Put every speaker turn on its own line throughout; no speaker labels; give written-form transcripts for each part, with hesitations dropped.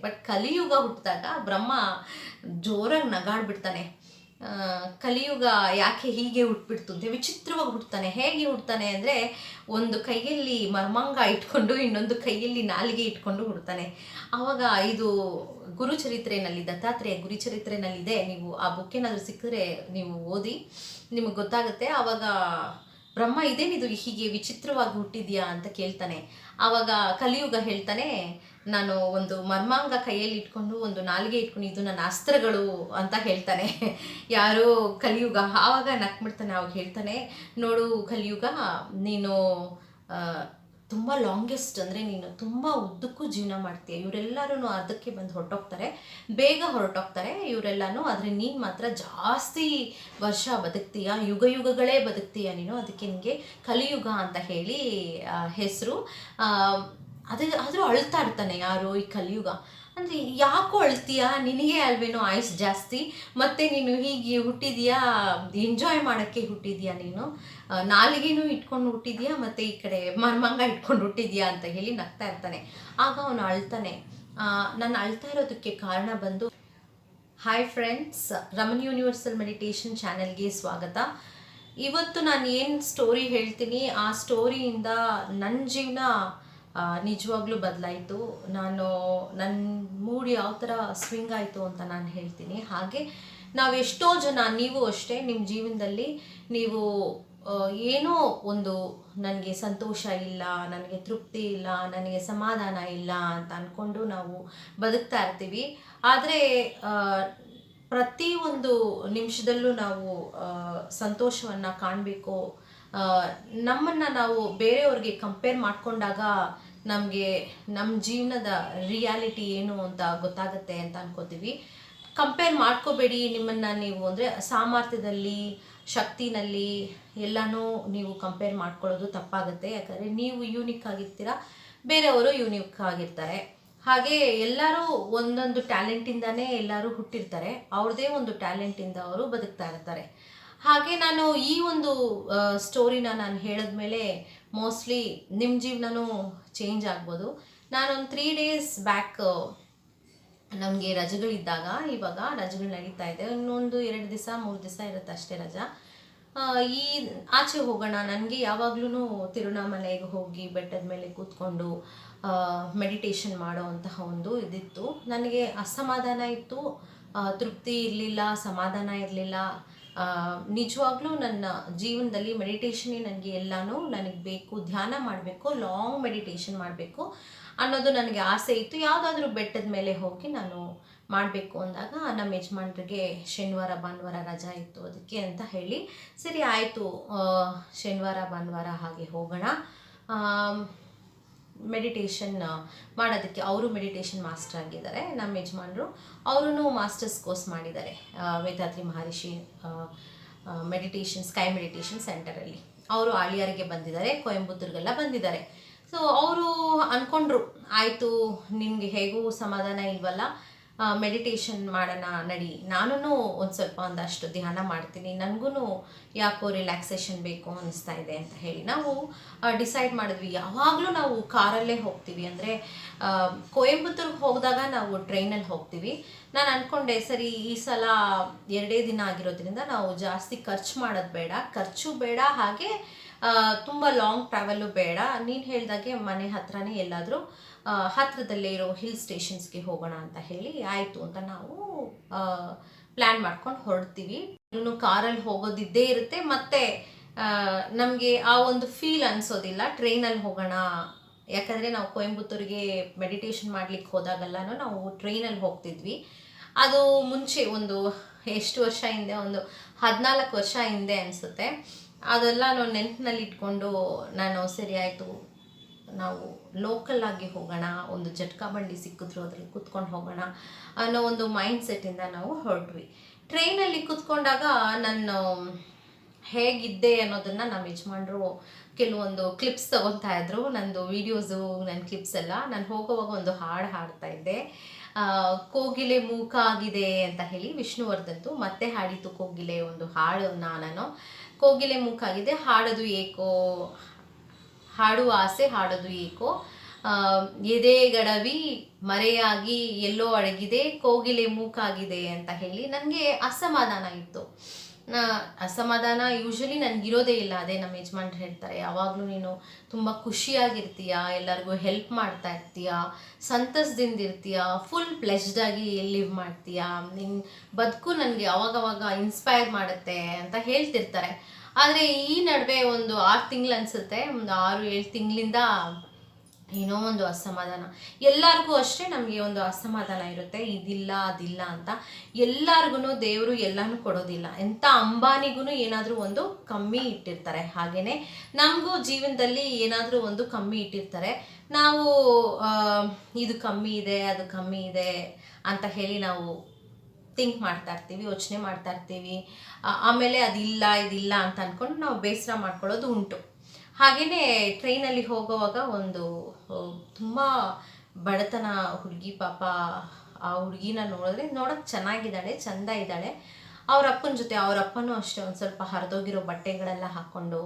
But ಕಲಿಯುಗ ಹುಟ್ಟಿದಾಗ ಬ್ರಹ್ಮ ಜೋರಾಗಿ ನಗಾಡ್ಬಿಡ್ತಾನೆ. ಕಲಿಯುಗ ಯಾಕೆ ಹೀಗೆ ಹುಟ್ಬಿಡ್ತು ಅಂತ ವಿಚಿತ್ರವಾಗಿ ಹುಡ್ತಾನೆ. ಹೇಗೆ ಹುಡ್ತಾನೆ ಅಂದರೆ, ಒಂದು ಕೈಯಲ್ಲಿ ಮರ್ಮಾಂಗ ಇಟ್ಕೊಂಡು ಇನ್ನೊಂದು ಕೈಯಲ್ಲಿ ನಾಲಿಗೆ ಇಟ್ಕೊಂಡು ಹುಡ್ತಾನೆ. ಆವಾಗ ಇದು ಗುರುಚರಿತ್ರೆಯಲ್ಲಿ, ದತ್ತಾತ್ರೇಯ ಗುರುಚರಿತ್ರೆಯಲ್ಲಿದೆ. ನೀವು ಆ ಬುಕ್ ಏನಾದರೂ ಸಿಕ್ಕಿದ್ರೆ ನೀವು ಓದಿ, ನಿಮಗೆ ಗೊತ್ತಾಗುತ್ತೆ. ಆವಾಗ ಬ್ರಹ್ಮ ಇದೇನಿದು ಹೀಗೆ ವಿಚಿತ್ರವಾಗಿ ಹುಟ್ಟಿದ್ಯಾ ಅಂತ ಕೇಳ್ತಾನೆ. ಆವಾಗ ಕಲಿಯುಗ ಹೇಳ್ತಾನೆ, ನಾನು ಒಂದು ಮರ್ಮಾಂಗ ಕೈಯಲ್ಲಿ ಇಟ್ಕೊಂಡು ಒಂದು ನಾಲಿಗೆ ಇಟ್ಕೊಂಡು ಇದು ನನ್ನ ಅಸ್ತ್ರಗಳು ಅಂತ ಹೇಳ್ತಾನೆ. ಯಾರೋ ಕಲಿಯುಗ. ಆವಾಗ ನಕ್ಬಿಡ್ತಾನೆ. ಅವಾಗ ಹೇಳ್ತಾನೆ, ನೋಡು ಕಲಿಯುಗ, ನೀನು ತುಂಬ ಲಾಂಗೆಸ್ಟ್, ಅಂದರೆ ನೀನು ತುಂಬ ಉದ್ದಕ್ಕೂ ಜೀವನ ಮಾಡ್ತೀಯ. ಇವರೆಲ್ಲರೂ ಅದಕ್ಕೆ ಬಂದು ಹೊರಟೋಗ್ತಾರೆ, ಬೇಗ ಹೊರಟೋಗ್ತಾರೆ ಇವರೆಲ್ಲನೂ. ಆದರೆ ನೀನು ಮಾತ್ರ ಜಾಸ್ತಿ ವರ್ಷ ಬದುಕ್ತೀಯ, ಯುಗ ಯುಗಗಳೇ ಬದುಕ್ತೀಯ ನೀನು. ಅದಕ್ಕೆ ನಿನಗೆ ಕಲಿಯುಗ ಅಂತ ಹೇಳಿ ಹೆಸರು. ಆದರೂ ಅಳ್ತಾ ಇರ್ತಾನೆ ಯಾರೋ ಈ ಕಲಿಯುಗ. ಅಂದರೆ ಯಾಕೋ ಅಳ್ತೀಯ, ನಿನಗೆ ಅಲ್ವೇನೋ ಆಯುಸ್ ಜಾಸ್ತಿ, ಮತ್ತು ನೀನು ಹೀಗೆ ಹುಟ್ಟಿದೀಯಾ, ಎಂಜಾಯ್ ಮಾಡೋಕ್ಕೆ ಹುಟ್ಟಿದೀಯಾ ನೀನು, ನಾಲಿಗೆನೂ ಇಟ್ಕೊಂಡು ಹುಟ್ಟಿದೀಯಾ, ಮತ್ತು ಈ ಕಡೆ ಮರ್ಮಂಗ ಇಟ್ಕೊಂಡು ಹುಟ್ಟಿದೀಯಾ ಅಂತ ಹೇಳಿ ನಗ್ತಾ ಇರ್ತಾನೆ. ಆಗ ಅವನು ಅಳ್ತಾನೆ. ನಾನು ಅಳ್ತಾ ಇರೋದಕ್ಕೆ ಕಾರಣ ಬಂದು, hi friends, Raman universal meditation ಚಾನೆಲ್ಗೆ ಸ್ವಾಗತ. ಇವತ್ತು ನಾನು ಏನು ಸ್ಟೋರಿ ಹೇಳ್ತೀನಿ, ಆ ಸ್ಟೋರಿಯಿಂದ ನನ್ನ ಜೀವನ ನಿಜವಾಗ್ಲೂ ಬದಲಾಯಿತು. ನನ್ನ ಮೂಡ್ ಯಾವ ಥರ ಸ್ವಿಂಗ್ ಆಯಿತು ಅಂತ ನಾನು ಹೇಳ್ತೀನಿ. ಹಾಗೆ ನಾವು ಎಷ್ಟೋ ಜನ, ನೀವು ಅಷ್ಟೇ, ನಿಮ್ಮ ಜೀವನದಲ್ಲಿ ನೀವು ಏನೋ ಒಂದು, ನನಗೆ ಸಂತೋಷ ಇಲ್ಲ, ನನಗೆ ತೃಪ್ತಿ ಇಲ್ಲ, ನನಗೆ ಸಮಾಧಾನ ಇಲ್ಲ ಅಂತ ಅಂದ್ಕೊಂಡು ನಾವು ಬದುಕ್ತಾ ಇರ್ತೀವಿ. ಆದರೆ ಪ್ರತಿಯೊಂದು ನಿಮಿಷದಲ್ಲೂ ನಾವು ಸಂತೋಷವನ್ನು ಕಾಣಬೇಕು. ನಮ್ಮನ್ನು ನಾವು ಬೇರೆಯವ್ರಿಗೆ ಕಂಪೇರ್ ಮಾಡಿಕೊಂಡಾಗ ನಮಗೆ ನಮ್ಮ ಜೀವನದ ರಿಯಾಲಿಟಿ ಏನು ಅಂತ ಗೊತ್ತಾಗುತ್ತೆ ಅಂತ ಅನ್ಕೋತೀವಿ. ಕಂಪೇರ್ ಮಾಡ್ಕೋಬೇಡಿ ನಿಮ್ಮನ್ನು ನೀವು. ಅಂದರೆ ಸಾಮರ್ಥ್ಯದಲ್ಲಿ, ಶಕ್ತಿನಲ್ಲಿ ಎಲ್ಲನೂ ನೀವು ಕಂಪೇರ್ ಮಾಡ್ಕೊಳ್ಳೋದು ತಪ್ಪಾಗುತ್ತೆ. ಯಾಕಂದರೆ ನೀವು ಯೂನಿಕ್ ಆಗಿರ್ತೀರ, ಬೇರೆಯವರು ಯೂನಿಕ್ ಆಗಿರ್ತಾರೆ. ಹಾಗೆ ಎಲ್ಲರೂ ಒಂದೊಂದು ಟ್ಯಾಲೆಂಟಿಂದನೇ ಎಲ್ಲರೂ ಹುಟ್ಟಿರ್ತಾರೆ. ಅವ್ರದ್ದೇ ಒಂದು ಟ್ಯಾಲೆಂಟಿಂದ ಅವರು ಬದುಕ್ತಾ ಇರ್ತಾರೆ. ಹಾಗೆ ನಾನು ಈ ಒಂದು ಸ್ಟೋರಿನ ನಾನು ಹೇಳಿದ್ಮೇಲೆ ಮೋಸ್ಟ್ಲಿ ನಿಮ್ಮ ಜೀವನನೂ ಚೇಂಜ್ ಆಗ್ಬೋದು. ನಾನೊಂದು 3 days ಬ್ಯಾಕ್, ನಮಗೆ ರಜೆಗಳಿದ್ದಾಗ, ಇವಾಗ ರಜೆಗಳು ನಡೀತಾ ಇದೆ, ಇನ್ನೊಂದು 2 ದಿವಸ 3 ದಿವಸ ಇರುತ್ತೆ ಅಷ್ಟೇ ರಜಾ. ಈ ಆಚೆ ಹೋಗೋಣ, ನನಗೆ ಯಾವಾಗ್ಲೂ ತಿರುವಣ್ಣಾಮಲೈಗೆ ಹೋಗಿ ಬೆಟ್ಟದ ಮೇಲೆ ಕೂತ್ಕೊಂಡು ಮೆಡಿಟೇಷನ್ ಮಾಡೋ ಅಂತಹ ಒಂದು ಇದಿತ್ತು. ನನಗೆ ಅಸಮಾಧಾನ ಇತ್ತು, ತೃಪ್ತಿ ಇರಲಿಲ್ಲ, ಸಮಾಧಾನ ಇರಲಿಲ್ಲ. ನಿಜವಾಗ್ಲೂ ನನ್ನ ಜೀವನದಲ್ಲಿ ಮೆಡಿಟೇಷನ್ನೇ ನನಗೆ ಎಲ್ಲನೂ ನನಗೆ ಬೇಕು. ಧ್ಯಾನ ಮಾಡಬೇಕು, ಲಾಂಗ್ ಮೆಡಿಟೇಷನ್ ಮಾಡಬೇಕು ಅನ್ನೋದು ನನಗೆ ಆಸೆ ಇತ್ತು. ಯಾವುದಾದ್ರೂ ಬೆಟ್ಟದ ಮೇಲೆ ಹೋಗಿ ನಾನು ಮಾಡಬೇಕು ಅಂದಾಗ ನಮ್ಮ ಯಜಮಾನ್ರಿಗೆ ಶನಿವಾರ ಭಾನುವಾರ ರಜಾ ಇತ್ತು. ಅದಕ್ಕೆ ಅಂತ ಹೇಳಿ ಸರಿ ಆಯಿತು, ಶನಿವಾರ ಭಾನುವಾರ ಹಾಗೆ ಹೋಗೋಣ ಮೆಡಿಟೇಷನ್ ಮಾಡೋದಕ್ಕೆ. ಅವರು ಮೆಡಿಟೇಷನ್ ಮಾಸ್ಟರ್ ಆಗಿದ್ದಾರೆ ನಮ್ಮ ಯಜಮಾನರು. ಅವರೂ ಮಾಸ್ಟರ್ಸ್ ಕೋರ್ಸ್ ಮಾಡಿದ್ದಾರೆ ವೇದಾದ್ರಿ ಮಹರ್ಷಿ ಮೆಡಿಟೇಷನ್, ಸ್ಕೈ ಮೆಡಿಟೇಷನ್ ಸೆಂಟರಲ್ಲಿ. ಅವರು ಆಳಿಯಾರಿಗೆ ಬಂದಿದ್ದಾರೆ, ಕೊಯಂಬತ್ತೂರಿಗೆಲ್ಲ ಬಂದಿದ್ದಾರೆ. ಸೊ ಅವರು ಅಂದ್ಕೊಂಡ್ರು, ಆಯಿತು ನಿನಗೆ ಹೇಗೂ ಸಮಾಧಾನ ಇಲ್ವಲ್ಲ, ಮೆಡಿಟೇಷನ್ ಮಾಡೋಣ ನಡಿ, ನಾನು ಒಂದು ಸ್ವಲ್ಪ ಒಂದಷ್ಟು ಧ್ಯಾನ ಮಾಡ್ತೀನಿ, ನನಗೂ ಯಾಕೋ ರಿಲ್ಯಾಕ್ಸೇಷನ್ ಬೇಕು ಅನ್ನಿಸ್ತಾ ಇದೆ ಅಂತ ಹೇಳಿ ನಾವು ಡಿಸೈಡ್ ಮಾಡಿದ್ವಿ. ಯಾವಾಗಲೂ ನಾವು ಕಾರಲ್ಲೇ ಹೋಗ್ತೀವಿ. ಅಂದರೆ ಕೊಯಂಬತ್ತೂರಿಗೆ ಹೋಗಿದಾಗ ನಾವು ಟ್ರೈನಲ್ಲಿ ಹೋಗ್ತೀವಿ. ನಾನು ಅಂದ್ಕೊಂಡೆ, ಸರಿ ಈ ಸಲ 2 ದಿನ ಆಗಿರೋದ್ರಿಂದ ನಾವು ಜಾಸ್ತಿ ಖರ್ಚು ಮಾಡೋದು ಬೇಡ, ಖರ್ಚು ಬೇಡ, ಹಾಗೆ ತುಂಬ ಲಾಂಗ್ ಟ್ರಾವೆಲ್ಲು ಬೇಡ. ನೀನು ಹೇಳ್ದಾಗೆ ಮನೆ ಹತ್ರನೇ ಎಲ್ಲಾದರೂ ಹತ್ತಿರದಲ್ಲೇ ಇರೋ ಹಿಲ್ ಸ್ಟೇಷನ್ಸ್ಗೆ ಹೋಗೋಣ ಅಂತ ಹೇಳಿ ಆಯಿತು ಅಂತ ನಾವು ಪ್ಲ್ಯಾನ್ ಮಾಡ್ಕೊಂಡು ಹೊರಡ್ತೀವಿ. ಇನ್ನು ಕಾರಲ್ಲಿ ಹೋಗೋದಿದ್ದೇ ಇರುತ್ತೆ, ಮತ್ತು ನಮಗೆ ಆ ಒಂದು ಫೀಲ್ ಅನಿಸೋದಿಲ್ಲ ಟ್ರೈನಲ್ಲಿ ಹೋಗೋಣ. ಯಾಕಂದರೆ ನಾವು ಕೊಯಂಬತ್ತೂರಿಗೆ ಮೆಡಿಟೇಷನ್ ಮಾಡ್ಲಿಕ್ಕೆ ಹೋದಾಗೆಲ್ಲನೂ ನಾವು ಟ್ರೈನಲ್ಲಿ ಹೋಗ್ತಿದ್ವಿ. ಅದು ಮುಂಚೆ ಒಂದು ಎಷ್ಟು ವರ್ಷ ಹಿಂದೆ, ಒಂದು 14 ವರ್ಷ ಹಿಂದೆ ಅನಿಸುತ್ತೆ. ಅದೆಲ್ಲ ನಾವು ನೆನಪಿನಲ್ಲಿ ಇಟ್ಕೊಂಡು ನಾನು ಸರಿ ಆಯಿತು ನಾವು ಲೋಕಲ್ ಆಗಿ ಹೋಗೋಣ, ಒಂದು ಜಟ್ಕಾ ಬಂಡಿ ಸಿಕ್ಕಿದ್ರು ಅದ್ರಲ್ಲಿ ಕೂತ್ಕೊಂಡು ಹೋಗೋಣ ಅನ್ನೋ ಒಂದು ಮೈಂಡ್ ಸೆಟ್ಟಿಂದ ನಾವು ಹೊರಟ್ವಿ. ಟ್ರೈನಲ್ಲಿ ಕೂತ್ಕೊಂಡಾಗ ನಾನು ಹೇಗಿದ್ದೆ ಅನ್ನೋದನ್ನು ನಮ್ಮ ಯಜಮಾನರು ಕೆಲವೊಂದು ಕ್ಲಿಪ್ಸ್ ತೊಗೊತಾ ಇದ್ರು, ನಂದು ವೀಡಿಯೋಸು, ನನ್ನ ಕ್ಲಿಪ್ಸ್ ಎಲ್ಲ. ನಾನು ಹೋಗೋವಾಗ ಒಂದು ಹಾಡು ಹಾಡ್ತಾ ಇದ್ದೆ, ಕೋಗಿಲೆ ಮೂಕ ಆಗಿದೆ ಅಂತ ಹೇಳಿ ವಿಷ್ಣುವರ್ಧನ್ದು. ಮತ್ತೆ ಹಾಡಿತು ಕೋಗಿಲೆ ಒಂದು ಹಾಡು. ನಾನು ಕೋಗಿಲೆ ಮೂಕ ಆಗಿದೆ, ಹಾಡೋದು ಏಕೋ, ಹಾಡುವ ಆಸೆ ಹಾಡೋದು ಏಕೋ, ಎದೆಗಡವಿ ಮರೆಯಾಗಿ ಎಲ್ಲೋ ಅಡಗಿದೆ ಕೋಗಿಲೆ ಮೂಕಾಗಿದೆ ಅಂತ ಹೇಳಿ ನನಗೆ ಅಸಮಾಧಾನ ಇತ್ತು. ಅಸಮಾಧಾನ ಯೂಶಲಿ ನನಗಿರೋದೇ ಇಲ್ಲ. ಅದೇ ನಮ್ಮ ಯಜಮಾನ್ರು ಹೇಳ್ತಾರೆ, ಯಾವಾಗಲೂ ನೀನು ತುಂಬ ಖುಷಿಯಾಗಿರ್ತೀಯ, ಎಲ್ಲರಿಗೂ ಹೆಲ್ಪ್ ಮಾಡ್ತಾ ಇರ್ತೀಯ, ಸಂತಸದಿಂದ ಇರ್ತೀಯ, ಫುಲ್ ಪ್ಲೆಜ್ಡಾಗಿ ಲಿವ್ ಮಾಡ್ತೀಯ, ನಿನ್ನ ಬದುಕು ನನಗೆ ಅವಾಗವಾಗ ಇನ್ಸ್ಪೈರ್ ಮಾಡುತ್ತೆ ಅಂತ ಹೇಳ್ತಿರ್ತಾರೆ. ಆದರೆ ಈ ನಡುವೆ ಒಂದು 6 ತಿಂಗಳು ಅನಿಸುತ್ತೆ, ಒಂದು 6-7 ತಿಂಗಳಿಂದ ಏನೋ ಒಂದು ಅಸಮಾಧಾನ. ಎಲ್ಲರಿಗೂ ಅಷ್ಟೇ ನಮಗೆ ಒಂದು ಅಸಮಾಧಾನ ಇರುತ್ತೆ, ಇದಿಲ್ಲ ಅದಿಲ್ಲ ಅಂತ. ಎಲ್ಲರಿಗೂ ದೇವರು ಎಲ್ಲನೂ ಕೊಡೋದಿಲ್ಲ. ಎಂಥ ಅಂಬಾನಿಗೂ ಏನಾದರೂ ಒಂದು ಕಮ್ಮಿ ಇಟ್ಟಿರ್ತಾರೆ. ಹಾಗೆಯೇ ನಮಗೂ ಜೀವನದಲ್ಲಿ ಏನಾದರೂ ಒಂದು ಕಮ್ಮಿ ಇಟ್ಟಿರ್ತಾರೆ. ನಾವು ಇದು ಕಮ್ಮಿ ಇದೆ, ಅದು ಕಮ್ಮಿ ಇದೆ ಅಂತ ಹೇಳಿ ನಾವು ಥಿಂಕ್ ಮಾಡ್ತಾ ಇರ್ತೀವಿ, ಯೋಚನೆ ಮಾಡ್ತಾ ಇರ್ತೀವಿ. ಆಮೇಲೆ ಅದಿಲ್ಲ ಇದಿಲ್ಲ ಅಂತ ಅಂದ್ಕೊಂಡು ನಾವು ಬೇಸರ ಮಾಡ್ಕೊಳ್ಳೋದು ಉಂಟು. ಹಾಗೆಯೇ ಟ್ರೈನಲ್ಲಿ ಹೋಗುವಾಗ ಒಂದು ತುಂಬ ಬಡತನ ಹುಡುಗಿ, ಪಾಪ ಆ ಹುಡುಗಿನ ನೋಡೋಕ್ಕೆ ಚೆನ್ನಾಗಿದ್ದಾಳೆ, ಚೆಂದ ಇದ್ದಾಳೆ. ಅವ್ರ ಅಪ್ಪನ ಜೊತೆ, ಅವ್ರ ಅಪ್ಪನೂ ಅಷ್ಟೇ ಒಂದು ಸ್ವಲ್ಪ ಹರಿದೋಗಿರೋ ಬಟ್ಟೆಗಳೆಲ್ಲ ಹಾಕ್ಕೊಂಡು,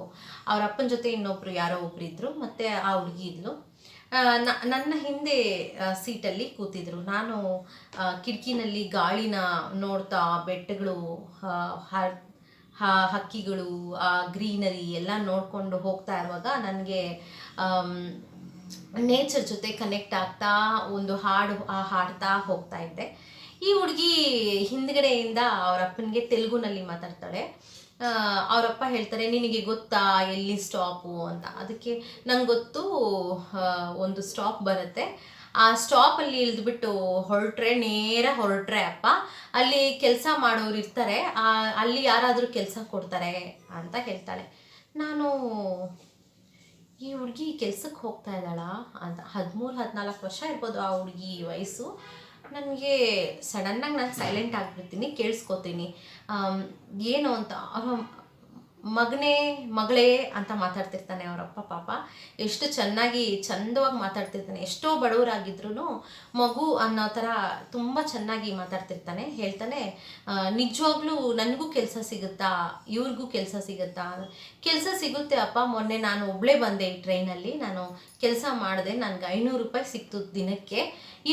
ಅವ್ರ ಅಪ್ಪನ ಜೊತೆ ಇನ್ನೊಬ್ರು ಯಾರೋ ಒಬ್ರು ಇದ್ದರು, ಮತ್ತು ಆ ಹುಡುಗಿ ಇದ್ಲು. ನನ್ನ ಹಿಂದೆ ಸೀಟಲ್ಲಿ ಕೂತಿದ್ರು. ನಾನು ಕಿಟಕಿನಲ್ಲಿ ಗಾಳಿನ ನೋಡ್ತಾ, ಬೆಟ್ಟಗಳು, ಹಕ್ಕಿಗಳು, ಆ ಗ್ರೀನರಿ ಎಲ್ಲ ನೋಡಿಕೊಂಡು ಹೋಗ್ತಾ ಇರುವಾಗ ನನಗೆ ನೇಚರ್ ಜೊತೆ ಕನೆಕ್ಟ್ ಆಗ್ತಾ ಒಂದು ಹಾಡ್ತಾ ಹೋಗ್ತಾ ಇದ್ದೆ. ಈ ಹುಡುಗಿ ಹಿಂದ್ಗಡೆಯಿಂದ ಅವ್ರ ಅಪ್ಪನಿಗೆ ತೆಲುಗುನಲ್ಲಿ ಮಾತಾಡ್ತಾಳೆ. ಅವರಪ್ಪ ಹೇಳ್ತಾರೆ, ನಿನಗೆ ಗೊತ್ತಾ ಎಲ್ಲಿ ಸ್ಟಾಪು ಅಂತ. ಅದಕ್ಕೆ ನಂಗೆ ಗೊತ್ತು, ಒಂದು ಸ್ಟಾಪ್ ಬರುತ್ತೆ, ಆ ಸ್ಟಾಪಲ್ಲಿ ಇಳಿದ್ಬಿಟ್ಟು ನೇರ ಹೊರಟ್ರೆ ಅಪ್ಪ ಅಲ್ಲಿ ಕೆಲಸ ಮಾಡೋರು ಇರ್ತಾರೆ, ಅಲ್ಲಿ ಯಾರಾದರೂ ಕೆಲಸ ಕೊಡ್ತಾರೆ ಅಂತ ಹೇಳ್ತಾಳೆ. ನಾನು ಈ ಹುಡುಗಿ ಕೆಲ್ಸಕ್ಕೆ ಹೋಗ್ತಾ ಇದ್ದಾಳಾ ಅಂತ, 13-14 ವರ್ಷ ಇರ್ಬೋದು ಆ ಹುಡುಗಿ ವಯಸ್ಸು. ನನಗೆ ಸಡನ್ನಾಗಿ ನಾನು ಸೈಲೆಂಟ್ ಆಗಿಬಿಡ್ತೀನಿ, ಕೇಳಿಸ್ಕೊತೀನಿ ಏನು ಅಂತ. ಮಗಳೇ ಅಂತ ಮಾತಾಡ್ತಿರ್ತಾನೆ ಅವರಪ್ಪ. ಪಾಪ ಎಷ್ಟು ಚಂದವಾಗಿ ಮಾತಾಡ್ತಿರ್ತಾನೆ. ಎಷ್ಟೋ ಬಡವರಾಗಿದ್ರು ಮಗು ಅನ್ನೋ ಥರ ತುಂಬ ಚೆನ್ನಾಗಿ ಮಾತಾಡ್ತಿರ್ತಾನೆ. ಹೇಳ್ತಾನೆ, ನಿಜವಾಗ್ಲೂ ನನಗೂ ಕೆಲಸ ಸಿಗುತ್ತಾ, ಇವ್ರಿಗೂ ಕೆಲಸ ಸಿಗುತ್ತಾ? ಕೆಲಸ ಸಿಗುತ್ತೆ ಅಪ್ಪ. ಮೊನ್ನೆ ನಾನು ಒಬ್ಬಳೇ ಬಂದೆ ಈ ಟ್ರೈನಲ್ಲಿ, ನಾನು ಕೆಲಸ ಮಾಡಿದೆ, ನನಗೆ 500 ರೂಪಾಯಿ ಸಿಕ್ತು ದಿನಕ್ಕೆ.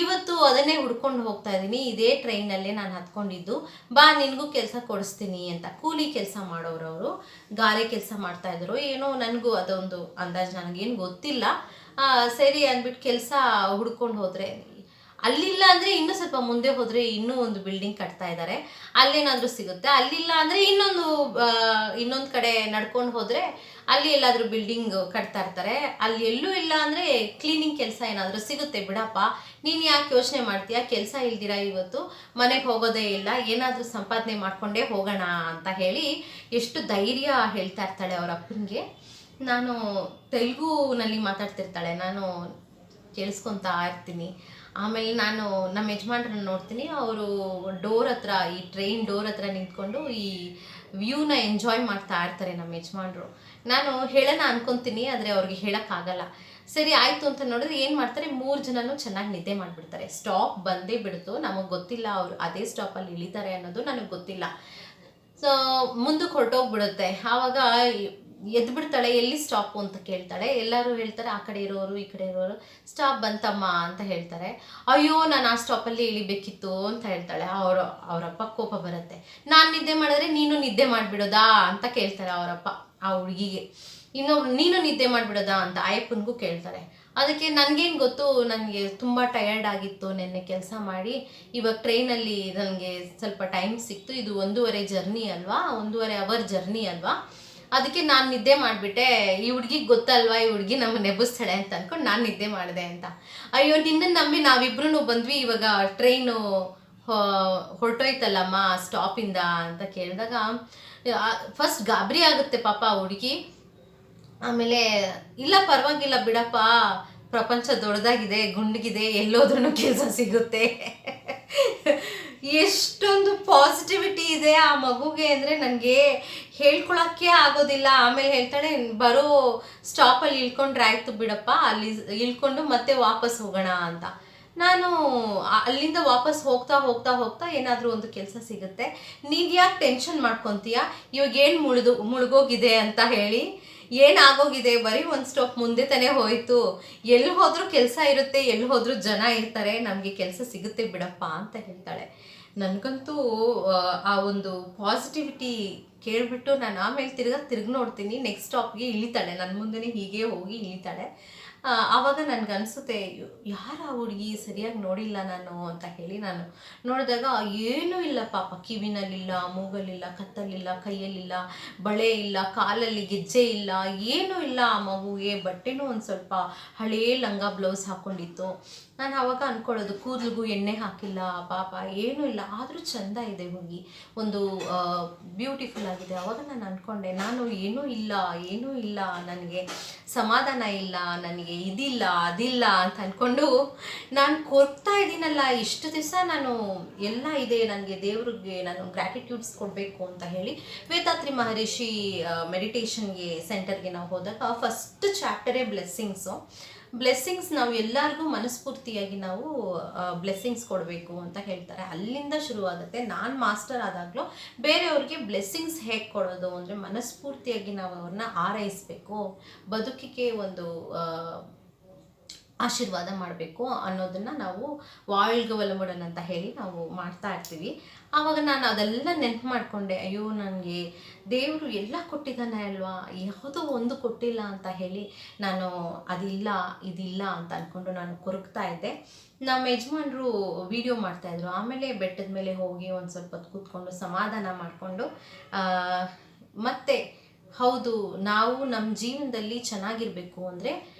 ಇವತ್ತು ಅದನ್ನೇ ಹುಡ್ಕೊಂಡು ಹೋಗ್ತಾ ಇದ್ದೀನಿ, ಇದೇ ಟ್ರೈನಲ್ಲೇ ನಾನು ಹತ್ಕೊಂಡಿದ್ದು. ಬಾ ನಿನಗೂ ಕೆಲಸ ಕೊಡಿಸ್ತೀನಿ ಅಂತ. ಕೂಲಿ ಕೆಲಸ ಮಾಡೋರವರು, ಗಾರೆ ಕೆಲಸ ಮಾಡ್ತಾಯಿದ್ರು ಏನೋ, ನನಗೂ ಅದೊಂದು ಅಂದಾಜು, ನನಗೇನು ಗೊತ್ತಿಲ್ಲ. ಸರಿ ಅಂದ್ಬಿಟ್ಟು ಕೆಲಸ ಹುಡ್ಕೊಂಡು ಹೋದರೆ, ಅಲ್ಲಿಲ್ಲ ಅಂದರೆ ಇನ್ನೂ ಸ್ವಲ್ಪ ಮುಂದೆ ಹೋದರೆ ಇನ್ನೂ ಒಂದು ಬಿಲ್ಡಿಂಗ್ ಕಟ್ತಾ ಇದ್ದಾರೆ, ಅಲ್ಲೇನಾದರೂ ಸಿಗುತ್ತೆ. ಅಲ್ಲಿಲ್ಲ ಅಂದರೆ ಇನ್ನೊಂದು ಕಡೆ ನಡ್ಕೊಂಡು ಹೋದರೆ ಅಲ್ಲಿ ಎಲ್ಲಾದರೂ ಬಿಲ್ಡಿಂಗ್ ಕಟ್ತಾ ಇರ್ತಾರೆ. ಅಲ್ಲಿ ಎಲ್ಲೂ ಇಲ್ಲ ಅಂದರೆ ಕ್ಲೀನಿಂಗ್ ಕೆಲಸ ಏನಾದರೂ ಸಿಗುತ್ತೆ. ಬಿಡಪ್ಪ, ನೀನು ಯಾಕೆ ಯೋಚನೆ ಮಾಡ್ತೀಯಾ? ಕೆಲಸ ಇಲ್ದಿರ ಇವತ್ತು ಮನೆಗೆ ಹೋಗೋದೇ ಇಲ್ಲ, ಏನಾದರೂ ಸಂಪಾದನೆ ಮಾಡಿಕೊಂಡೇ ಹೋಗೋಣ ಅಂತ ಹೇಳಿ ಎಷ್ಟು ಧೈರ್ಯ ಹೇಳ್ತಾ ಇರ್ತಾಳೆ ಅವ್ರ ಅಪ್ಪನಿಗೆ. ನಾನು ತೆಲುಗುನಲ್ಲಿ ಮಾತಾಡ್ತಿರ್ತಾಳೆ, ನಾನು ಕೇಳಿಸ್ಕೊತಾ ಇರ್ತೀನಿ. ಆಮೇಲೆ ನಾನು ನಮ್ಮ ಯಜಮಾನ್ರನ್ನ ನೋಡ್ತೀನಿ, ಅವರು ಡೋರ್ ಹತ್ರ, ಈ ಟ್ರೈನ್ ಡೋರ್ ಹತ್ರ ನಿಂತ್ಕೊಂಡು ಈ ವ್ಯೂನ ಎಂಜಾಯ್ ಮಾಡ್ತಾ ಇರ್ತಾರೆ ನಮ್ಮ ಯಜಮಾನ್ರು. ನಾನು ಹೇಳೋಣ ಅನ್ಕೊತೀನಿ, ಆದರೆ ಅವ್ರಿಗೆ ಹೇಳೋಕ್ಕಾಗಲ್ಲ. ಸರಿ ಆಯಿತು ಅಂತ ನೋಡಿದ್ರೆ ಏನು ಮಾಡ್ತಾರೆ, 3 ಜನನೂ ಚೆನ್ನಾಗಿ ನಿದ್ದೆ ಮಾಡಿಬಿಡ್ತಾರೆ. ಸ್ಟಾಪ್ ಬಂದೇ ಬಿಡ್ತು, ನಮಗೆ ಗೊತ್ತಿಲ್ಲ ಅವರು ಅದೇ ಸ್ಟಾಪಲ್ಲಿ ಇಳಿತಾರೆ ಅನ್ನೋದು ನನಗೆ ಗೊತ್ತಿಲ್ಲ. ಸೊ ಮುಂದಕ್ಕೆ ಹೊರಟೋಗ್ಬಿಡುತ್ತೆ. ಆವಾಗ ಎದ್ಬಿಡ್ತಾಳೆ, ಎಲ್ಲಿ ಸ್ಟಾಪು ಅಂತ ಕೇಳ್ತಾಳೆ. ಎಲ್ಲರೂ ಹೇಳ್ತಾರೆ, ಆ ಕಡೆ ಇರೋರು ಈ ಕಡೆ ಇರೋರು, ಸ್ಟಾಪ್ ಬಂತಮ್ಮ ಅಂತ ಹೇಳ್ತಾರೆ. ಅಯ್ಯೋ, ನಾನು ಆ ಸ್ಟಾಪಲ್ಲಿ ಇಳಿಬೇಕಿತ್ತು ಅಂತ ಹೇಳ್ತಾಳೆ. ಅವರಪ್ಪ ಕೋಪ ಬರುತ್ತೆ. ನಾನು ನಿದ್ದೆ ಮಾಡಿದ್ರೆ ನೀನು ನಿದ್ದೆ ಮಾಡಿಬಿಡೋದಾ ಅಂತ ಕೇಳ್ತಾರೆ ಅವರಪ್ಪ ಆ ಹುಡುಗಿಗೆ. ಇನ್ನೊಬ್ರು, ನೀನು ನಿದ್ದೆ ಮಾಡಿಬಿಡೋದಾ ಅಂತ ಅಯ್ಯಪ್ಪನಿಗೂ ಕೇಳ್ತಾರೆ. ಅದಕ್ಕೆ ನನಗೇನು ಗೊತ್ತು, ನನಗೆ ತುಂಬ ಟಯರ್ಡ್ ಆಗಿತ್ತು ನೆನ್ನೆ ಕೆಲಸ ಮಾಡಿ. ಇವಾಗ ಟ್ರೈನಲ್ಲಿ ನನಗೆ ಸ್ವಲ್ಪ ಟೈಮ್ ಸಿಕ್ತು, ಇದು 1.5 ಜರ್ನಿ ಅಲ್ವಾ, 1.5 ಅವರ್ ಜರ್ನಿ ಅಲ್ವಾ, ಅದಕ್ಕೆ ನಾನು ನಿದ್ದೆ ಮಾಡಿಬಿಟ್ಟೆ. ಈ ಹುಡುಗಿಗೆ ಗೊತ್ತಲ್ವಾ, ಈ ಹುಡುಗಿ ನಮ್ಮನ್ನು ನೆಬ್ಬಿಸ್ತಾಳೆ ಅಂತ ಅಂದ್ಕೊಂಡು ನಾನು ನಿದ್ದೆ ಮಾಡಿದೆ ಅಂತ. ಅಯ್ಯೋ, ನಿನ್ನನ್ನು ನಂಬಿ ನಾವಿಬ್ರು ಬಂದ್ವಿ, ಇವಾಗ ಟ್ರೈನು ಹೊರಟೋಯ್ತಲ್ಲಮ್ಮ ಸ್ಟಾಪಿಂದ ಅಂತ ಕೇಳಿದಾಗ ಫಸ್ಟ್ ಗಾಬರಿ ಆಗುತ್ತೆ ಪಾಪ ಆ ಹುಡುಗಿ. ಆಮೇಲೆ ಇಲ್ಲ ಪರವಾಗಿಲ್ಲ ಬಿಡಪ್ಪ, ಪ್ರಪಂಚ ದೊಡ್ಡದಾಗಿದೆ, ಗುಂಡಿಗಿದೆ, ಎಲ್ಲೋದ್ರೂ ಕೆಲಸ ಸಿಗುತ್ತೆ. ಎಷ್ಟೊಂದು ಪಾಸಿಟಿವಿಟಿ ಇದೆ ಆ ಮಗುಗೆ ಅಂದರೆ ನನಗೆ ಹೇಳ್ಕೊಳಕ್ಕೆ ಆಗೋದಿಲ್ಲ. ಆಮೇಲೆ ಹೇಳ್ತಾಳೆ, ಬರೋ ಸ್ಟಾಪಲ್ಲಿ ಇಳ್ಕೊಂಡ್ರೆ ಆಯಿತು ಬಿಡಪ್ಪ, ಅಲ್ಲಿ ಇಳ್ಕೊಂಡು ಮತ್ತೆ ವಾಪಸ್ ಹೋಗೋಣ ಅಂತ. ನಾನು ಅಲ್ಲಿಂದ ವಾಪಸ್ ಹೋಗ್ತಾ ಹೋಗ್ತಾ ಹೋಗ್ತಾ ಏನಾದರೂ ಒಂದು ಕೆಲಸ ಸಿಗುತ್ತೆ, ನೀನು ಯಾಕೆ ಟೆನ್ಷನ್ ಮಾಡ್ಕೊತೀಯ, ಇವಾಗ ಏನು ಮುಳುಗೋಗಿದೆ ಅಂತ ಹೇಳಿ ಏನಾಗೋಗಿದೆ, ಬರೀ ಒಂದು ಸ್ಟಾಪ್ ಮುಂದೆ ತಾನೇ ಹೋಯಿತು, ಎಲ್ಲಿ ಹೋದರೂ ಕೆಲಸ ಇರುತ್ತೆ, ಎಲ್ಲಿ ಹೋದರೂ ಜನ ಇರ್ತಾರೆ, ನಮಗೆ ಕೆಲಸ ಸಿಗುತ್ತೆ ಬಿಡಪ್ಪ ಅಂತ ಹೇಳ್ತಾಳೆ. ನನಗಂತೂ ಆ ಒಂದು ಪಾಸಿಟಿವಿಟಿ ಕೇಳಿಬಿಟ್ಟು ನಾನು ಆಮೇಲೆ ತಿರ್ಗಿ ನೋಡ್ತೀನಿ. ನೆಕ್ಸ್ಟ್ ಸ್ಟಾಪ್ಗೆ ಇಳಿತಾಳೆ, ನನ್ನ ಮುಂದೆ ಹೀಗೆ ಹೋಗಿ ಇಳಿತಾಳೆ. ಆವಾಗ ನನಗನ್ಸುತ್ತೆ, ಯಾರ ಹುಡುಗಿ ಸರಿಯಾಗಿ ನೋಡಿಲ್ಲ ನಾನು ಅಂತ ಹೇಳಿ ನಾನು ನೋಡಿದಾಗ ಏನೂ ಇಲ್ಲ ಪಾಪ, ಕಿವಿನಲ್ಲಿಲ್ಲ, ಮೂಗಲ್ಲಿಲ್ಲ, ಕತ್ತಲ್ಲಿಲ್ಲ, ಕೈಯಲ್ಲಿಲ್ಲ, ಬಳೆ ಇಲ್ಲ, ಕಾಲಲ್ಲಿ ಗೆಜ್ಜೆ ಇಲ್ಲ, ಏನೂ ಇಲ್ಲ. ಆ ಮಗುಗೆ ಬಟ್ಟೆನೂ ಒಂದು ಸ್ವಲ್ಪ ಹಳೇ ಲಂಗ ಬ್ಲೌಸ್ ಹಾಕ್ಕೊಂಡಿತ್ತು. ನಾನು ಆವಾಗ ಅಂದ್ಕೊಳ್ಳೋದು, ಕೂದಲಿಗೂ ಎಣ್ಣೆ ಹಾಕಿಲ್ಲ ಪಾಪ, ಏನೂ ಇಲ್ಲ, ಆದರೂ ಚೆಂದ ಇದೆ ಹುಡುಗಿ, ಒಂದು ಬ್ಯೂಟಿಫುಲ್ ಆಗಿದೆ. ಆವಾಗ ನಾನು ಅಂದ್ಕೊಂಡೆ, ನಾನು ಏನೂ ಇಲ್ಲ, ನನಗೆ ಸಮಾಧಾನ ಇಲ್ಲ, ನನಗೆ ಇದಿಲ್ಲ ಅದಿಲ್ಲ ಅಂತ ಅಂದ್ಕೊಂಡು ನಾನು ಕೊಡ್ತಾ ಇದ್ದೀನಲ್ಲ ಇಷ್ಟು ದಿವಸ. ನಾನು ಎಲ್ಲ ಇದೆ, ನನಗೆ ದೇವ್ರಿಗೆ ನಾನು ಗ್ರ್ಯಾಟಿಟ್ಯೂಡ್ಸ್ ಕೊಡಬೇಕು ಅಂತ ಹೇಳಿ ವೇದಾತ್ರಿ ಮಹರ್ಷಿ ಮೆಡಿಟೇಷನ್ಗೆ ಸೆಂಟರ್ಗೆ ನಾವು ಹೋದಾಗ ಫಸ್ಟ್ ಚಾಪ್ಟರೇ ಬ್ಲೆಸ್ಸಿಂಗ್ಸ್ ನಾವು ಎಲ್ಲರಿಗೂ ಮನಸ್ಫೂರ್ತಿಯಾಗಿ ನಾವು ಬ್ಲೆಸ್ಸಿಂಗ್ಸ್ ಕೊಡಬೇಕು ಅಂತ ಹೇಳ್ತಾರೆ. ಅಲ್ಲಿಂದ ಶುರುವಾಗುತ್ತೆ. ನಾನು ಮಾಸ್ಟರ್ ಆದಾಗಲೂ ಬೇರೆಯವ್ರಿಗೆ ಬ್ಲೆಸ್ಸಿಂಗ್ಸ್ ಹೇಗೆ ಕೊಡೋದು ಅಂದರೆ, ಮನಸ್ಫೂರ್ತಿಯಾಗಿ ನಾವು ಅವ್ರನ್ನ ಆರೈಸಬೇಕು, ಬದುಕಿಗೆ ಒಂದು ಆಶೀರ್ವಾದ ಮಾಡಬೇಕು ಅನ್ನೋದನ್ನು ನಾವು வாழ்க வளமுடன் ಅಂತ ಹೇಳಿ ನಾವು ಮಾಡ್ತಾ ಇರ್ತೀವಿ. ಆವಾಗ ನಾನು ಅದೆಲ್ಲ ನೆನಪು ಮಾಡಿಕೊಂಡೆ, ಅಯ್ಯೋ ನನಗೆ ದೇವರು ಎಲ್ಲ ಕೊಟ್ಟಿದ್ದಾನೆ ಅಲ್ವಾ, ಯಾವುದೋ ಒಂದು ಕೊಟ್ಟಿಲ್ಲ ಅಂತ ಹೇಳಿ ನಾನು ಅದಿಲ್ಲ ಇದಿಲ್ಲ ಅಂತ ಅಂದ್ಕೊಂಡು ನಾನು ಕೊರಗ್ತಾ ಇದ್ದೆ. ನಮ್ಮ ಯಜಮಾನರು ವಿಡಿಯೋ ಮಾಡ್ತಾಯಿದ್ರು. ಆಮೇಲೆ ಬೆಟ್ಟದ ಮೇಲೆ ಹೋಗಿ ಒಂದು ಸ್ವಲ್ಪ ಹೊತ್ತು ಕೂತ್ಕೊಂಡು ಸಮಾಧಾನ ಮಾಡಿಕೊಂಡು ಮತ್ತೆ ಹೌದು, ನಾವು ನಮ್ಮ ಜೀವನದಲ್ಲಿ ಚೆನ್ನಾಗಿರಬೇಕು ಅಂದರೆ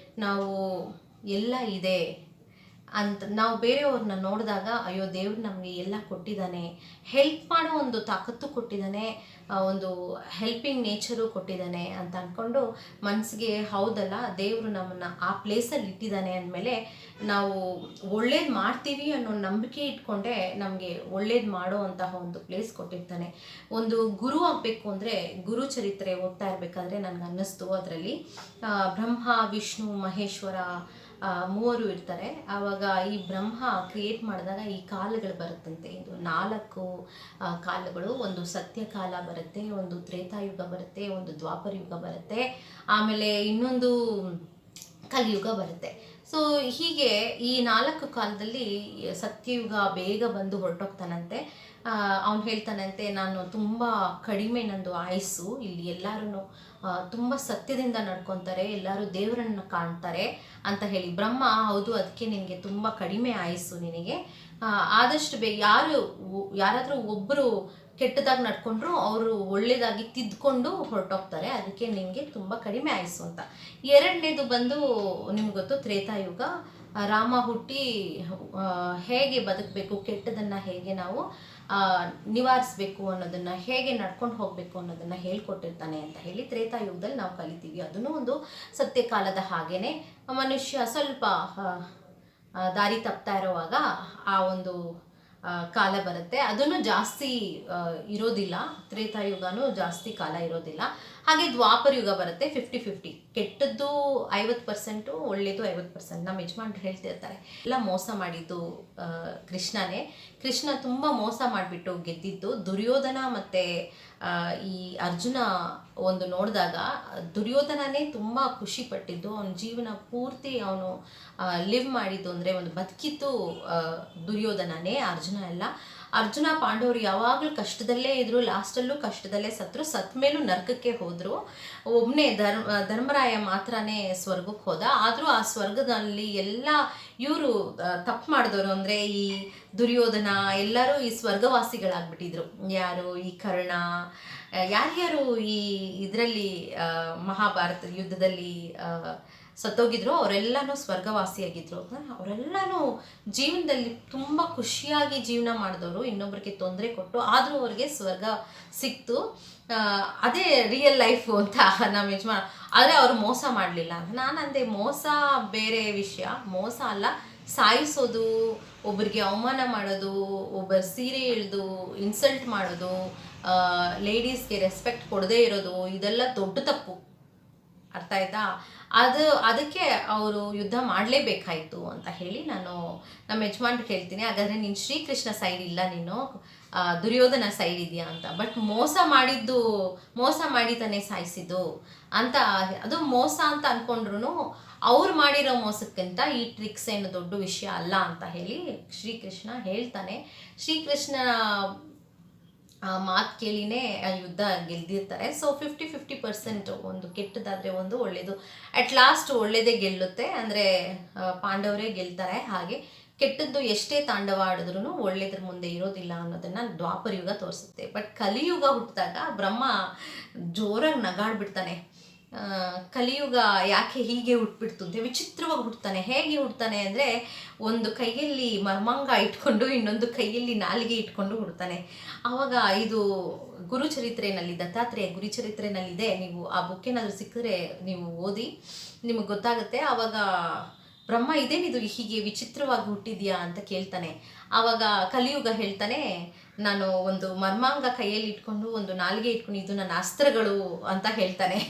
ನಾವು ಎಲ್ಲ ಇದೆ ಅಂತ ನಾವು ಬೇರೆಯವ್ರನ್ನ ನೋಡಿದಾಗ, ಅಯ್ಯೋ ದೇವ್ರು ನಮಗೆ ಎಲ್ಲ ಕೊಟ್ಟಿದ್ದಾನೆ, ಹೆಲ್ಪ್ ಮಾಡೋ ಒಂದು ತಾಕತ್ತು ಕೊಟ್ಟಿದ್ದಾನೆ, ಒಂದು ಹೆಲ್ಪಿಂಗ್ ನೇಚರು ಕೊಟ್ಟಿದ್ದಾನೆ ಅಂತ ಅಂದ್ಕೊಂಡು ಮನಸ್ಸಿಗೆ ಹೌದಲ್ಲ, ದೇವರು ನಮ್ಮನ್ನು ಆ ಪ್ಲೇಸಲ್ಲಿ ಇಟ್ಟಿದ್ದಾನೆ ಅಂದಮೇಲೆ ನಾವು ಒಳ್ಳೇದು ಮಾಡ್ತೀವಿ ಅನ್ನೋ ನಂಬಿಕೆ ಇಟ್ಕೊಂಡೆ ನಮಗೆ ಒಳ್ಳೇದು ಮಾಡೋ ಅಂತಹ ಒಂದು ಪ್ಲೇಸ್ ಕೊಟ್ಟಿರ್ತಾನೆ. ಒಂದು ಗುರು ಆಗಬೇಕು ಅಂದರೆ ಗುರು ಚರಿತ್ರೆ ಓದ್ತಾ ಇರಬೇಕಾದ್ರೆ ನನಗೆ ಅನ್ನಿಸ್ತು, ಅದರಲ್ಲಿ ಬ್ರಹ್ಮ ವಿಷ್ಣು ಮಹೇಶ್ವರ ಮೂವರು ಇರ್ತಾರೆ. ಆವಾಗ ಈ ಬ್ರಹ್ಮ ಕ್ರಿಯೇಟ್ ಮಾಡಿದಾಗ ಈ ಕಾಲಗಳು ಬರುತ್ತಂತೆ, ಇದು 4 ಕಾಲಗಳು. ಒಂದು ಸತ್ಯಕಾಲ ಬರುತ್ತೆ, ಒಂದು ತ್ರೇತಾಯುಗ ಬರುತ್ತೆ, ಒಂದು ದ್ವಾಪರ ಯುಗ ಬರುತ್ತೆ, ಆಮೇಲೆ ಇನ್ನೊಂದು ಕಲಿಯುಗ ಬರುತ್ತೆ. ಸೊ ಹೀಗೆ ಈ 4 ಕಾಲದಲ್ಲಿ ಸತ್ಯಯುಗ ಬೇಗ ಬಂದು ಹೊರಟೋಗ್ತಾನಂತೆ. ಅವನು ಹೇಳ್ತಾನಂತೆ, ನಾನು ತುಂಬ ಕಡಿಮೆ ನಂದು ಆಯಸ್ಸು, ಇಲ್ಲಿ ಎಲ್ಲರೂ ತುಂಬ ಸತ್ಯದಿಂದ ನಡ್ಕೊತಾರೆ, ಎಲ್ಲರೂ ದೇವರನ್ನು ಕಾಣ್ತಾರೆ ಅಂತ ಹೇಳಿ. ಬ್ರಹ್ಮ, ಹೌದು, ಅದಕ್ಕೆ ನಿನಗೆ ತುಂಬ ಕಡಿಮೆ ಆಯಸ್ಸು, ನಿನಗೆ ಆದಷ್ಟು ಯಾರಾದರೂ ಒಬ್ಬರು ಕೆಟ್ಟದಾಗಿ ನಡ್ಕೊಂಡ್ರು ಅವರು ಒಳ್ಳೆಯದಾಗಿ ತಿದ್ಕೊಂಡು ಹೊರಟೋಗ್ತಾರೆ, ಅದಕ್ಕೆ ನಿನಗೆ ತುಂಬ ಕಡಿಮೆ ಆಯಸ್ಸು ಅಂತ. ಎರಡನೇದು ಬಂದು ನಿಮ್ಗೆ ಗೊತ್ತು, ತ್ರೇತಾಯುಗ. ರಾಮ ಹುಟ್ಟಿ ಹೇಗೆ ಬದುಕಬೇಕು, ಕೆಟ್ಟದನ್ನು ಹೇಗೆ ನಾವು ನಿವಾರಿಸಬೇಕು ಅನ್ನೋದನ್ನು, ಹೇಗೆ ನಡ್ಕೊಂಡು ಹೋಗಬೇಕು ಅನ್ನೋದನ್ನು ಹೇಳ್ಕೊಟ್ಟಿರ್ತಾನೆ ಅಂತ ಹೇಳಿ ತ್ರೇತಾಯುಗದಲ್ಲಿ ನಾವು ಕಲಿತೀವಿ. ಅದನ್ನು ಒಂದು ಸತ್ಯಕಾಲದ ಹಾಗೇನೆ ಮನುಷ್ಯ ಸ್ವಲ್ಪ ದಾರಿ ತಪ್ತಾ ಇರೋವಾಗ ಆ ಒಂದು ಕಾಲ ಬರುತ್ತೆ. ಅದನ್ನು ಜಾಸ್ತಿ ಇರೋದಿಲ್ಲ, ತ್ರೇತಾಯುಗನೂ ಜಾಸ್ತಿ ಕಾಲ ಇರೋದಿಲ್ಲ. ಹಾಗೆ ದ್ವಾಪರ ಯುಗ ಬರುತ್ತೆ, 50-50, ಕೆಟ್ಟದ್ದು 50%, ಒಳ್ಳೆಯದು 50%. ನಮ್ಮ ಯಜಮಾನ್ರು ಹೇಳ್ತಿರ್ತಾರೆ, ಎಲ್ಲ ಮೋಸ ಮಾಡಿದ್ದು ಕೃಷ್ಣನೇ. ಕೃಷ್ಣ ತುಂಬ ಮೋಸ ಮಾಡಿಬಿಟ್ಟು ಗೆದ್ದಿದ್ದು. ದುರ್ಯೋಧನ ಮತ್ತು ಈ ಅರ್ಜುನ ಒಂದು ನೋಡಿದಾಗ ದುರ್ಯೋಧನನೇ ತುಂಬ ಖುಷಿ ಪಟ್ಟಿದ್ದು, ಅವನ ಜೀವನ ಪೂರ್ತಿ ಅವನು ಲಿವ್ ಮಾಡಿದ್ದು ಅಂದರೆ ಒಂದು ಬದುಕಿದ್ದು ದುರ್ಯೋಧನನೇ, ಅರ್ಜುನ ಎಲ್ಲ. ಅರ್ಜುನ ಪಾಂಡವರು ಯಾವಾಗಲೂ ಕಷ್ಟದಲ್ಲೇ ಇದ್ದರು, ಲಾಸ್ಟಲ್ಲೂ ಕಷ್ಟದಲ್ಲೇ ಸತ್ತರು. ಸತ್ತ ಮೇಲೂ ನರಕಕ್ಕೆ ಹೋದರು. ಒಬ್ಬನೇ ಧರ್ಮರಾಯ ಮಾತ್ರನೇ ಸ್ವರ್ಗಕ್ಕೆ ಹೋದ. ಆದರೂ ಆ ಸ್ವರ್ಗದಲ್ಲಿ ಎಲ್ಲ ಇವರು ತಪ್ಪು ಮಾಡಿದವರು ಅಂದರೆ ಈ ದುರ್ಯೋಧನ ಎಲ್ಲರೂ ಈ ಸ್ವರ್ಗವಾಸಿಗಳಾಗ್ಬಿಟ್ಟಿದ್ರು. ಯಾರು ಈ ಕರ್ಣ, ಯಾರ್ಯಾರು ಈ ಇದರಲ್ಲಿ ಮಹಾಭಾರತ ಯುದ್ಧದಲ್ಲಿ ಸತ್ತೋಗಿದ್ರು ಅವರೆಲ್ಲನೂ ಸ್ವರ್ಗವಾಸಿಯಾಗಿದ್ರು. ಅವರೆಲ್ಲನೂ ಜೀವನದಲ್ಲಿ ತುಂಬ ಖುಷಿಯಾಗಿ ಜೀವನ ಮಾಡಿದವರು, ಇನ್ನೊಬ್ಬರಿಗೆ ತೊಂದರೆ ಕೊಟ್ಟು, ಆದರೂ ಅವ್ರಿಗೆ ಸ್ವರ್ಗ ಸಿಕ್ತು. ಅದೇ ರಿಯಲ್ ಲೈಫು ಅಂತ ನಮ್ಮ ಯಜಮಾನ. ಆದರೆ ಅವರು ಮೋಸ ಮಾಡಲಿಲ್ಲ ಅಂತ ನಾನು ಅಂದೆ. ಮೋಸ ಬೇರೆ ವಿಷಯ, ಮೋಸ ಅಲ್ಲ, ಸಾಯಿಸೋದು, ಒಬ್ಬರಿಗೆ ಅವಮಾನ ಮಾಡೋದು, ಒಬ್ಬರ ಸೀರೆ ಎಳೆದು ಇನ್ಸಲ್ಟ್ ಮಾಡೋದು, ಲೇಡೀಸ್ಗೆ ರೆಸ್ಪೆಕ್ಟ್ ಕೊಡದೇ ಇರೋದು, ಇದೆಲ್ಲ ದೊಡ್ಡ ತಪ್ಪು. ಅರ್ಥ ಆಯ್ತಾ? ಅದಕ್ಕೆ ಅವರು ಯುದ್ಧ ಮಾಡಲೇಬೇಕಾಯಿತು ಅಂತ ಹೇಳಿ ನಾನು ನಮ್ಮ ಯಜಮಾನ್ರಿಗೆ ಹೇಳ್ತೀನಿ, ಹಾಗಾದರೆ ನೀನು ಶ್ರೀಕೃಷ್ಣ ಸೈಡ್ ಇಲ್ಲ, ನೀನು ದುರ್ಯೋಧನ ಸೈಡ್ ಇದೆಯಾ ಅಂತ. ಬಟ್ ಮೋಸ ಮಾಡಿ ತಾನೇ ಸಾಯಿಸಿದ್ದು ಅಂತ. ಅದು ಮೋಸ ಅಂತ ಅಂದ್ಕೊಂಡ್ರು ಅವ್ರು ಮಾಡಿರೋ ಮೋಸಕ್ಕಿಂತ ಈ ಟ್ರಿಕ್ಸ್ ಏನು ದೊಡ್ಡ ವಿಷಯ ಅಲ್ಲ ಅಂತ ಹೇಳಿ ಶ್ರೀಕೃಷ್ಣ ಹೇಳ್ತಾನೆ. ಶ್ರೀಕೃಷ್ಣ ಮಾತು ಕೇಳಿನೇ ಯುದ್ಧ ಗೆಲ್ದಿರ್ತಾರೆ. ಸೊ 50-50% ಒಂದು ಕೆಟ್ಟದಾದರೆ ಒಂದು ಒಳ್ಳೆಯದು, ಅಟ್ ಲಾಸ್ಟ್ ಒಳ್ಳೆಯದೇ ಗೆಲ್ಲುತ್ತೆ. ಅಂದರೆ ಪಾಂಡವರೇ ಗೆಲ್ತಾರೆ. ಹಾಗೆ ಕೆಟ್ಟದ್ದು ಎಷ್ಟೇ ತಾಂಡವ ಆಡಿದ್ರೂ ಒಳ್ಳೇದ್ರ ಮುಂದೆ ಇರೋದಿಲ್ಲ ಅನ್ನೋದನ್ನು ದ್ವಾಪರ ಯುಗ ತೋರಿಸುತ್ತೆ. ಬಟ್ ಕಲಿಯುಗ ಹುಟ್ಟಿದಾಗ ಬ್ರಹ್ಮ ಜೋರಾಗಿ ನಗಾಡ್ಬಿಡ್ತಾನೆ. ಕಲಿಯುಗ ಯಾಕೆ ಹೀಗೆ ಹುಟ್ಬಿಡ್ತು ಅಂತ ವಿಚಿತ್ರವಾಗಿ ಹುಡ್ತಾನೆ. ಹೇಗೆ ಹುಡ್ತಾನೆ ಅಂದರೆ ಒಂದು ಕೈಯಲ್ಲಿ ಮರ್ಮಾಂಗ ಇಟ್ಕೊಂಡು ಇನ್ನೊಂದು ಕೈಯಲ್ಲಿ ನಾಲಿಗೆ ಇಟ್ಕೊಂಡು ಹುಡ್ತಾನೆ. ಆವಾಗ ಇದು ಗುರುಚರಿತ್ರೆಯಲ್ಲಿ, ದತ್ತಾತ್ರೇಯ ಗುರುಚರಿತ್ರೆಯಲ್ಲಿದೆ. ನೀವು ಆ ಬುಕ್ ಏನಾದರೂ ಸಿಕ್ಕಿದ್ರೆ ನೀವು ಓದಿ, ನಿಮಗೆ ಗೊತ್ತಾಗುತ್ತೆ. ಆವಾಗ ಬ್ರಹ್ಮ ಇದೇನಿದು ಹೀಗೆ ವಿಚಿತ್ರವಾಗಿ ಹುಟ್ಟಿದ್ಯಾ ಅಂತ ಕೇಳ್ತಾನೆ. ಆವಾಗ ಕಲಿಯುಗ ಹೇಳ್ತಾನೆ, ನಾನು ಒಂದು ಮರ್ಮಾಂಗ ಕೈಯಲ್ಲಿ ಇಟ್ಕೊಂಡು ಒಂದು ನಾಲಿಗೆ ಇಟ್ಕೊಂಡು ಇದು ನನ್ನ ಅಸ್ತ್ರಗಳು ಅಂತ ಹೇಳ್ತಾನೆ.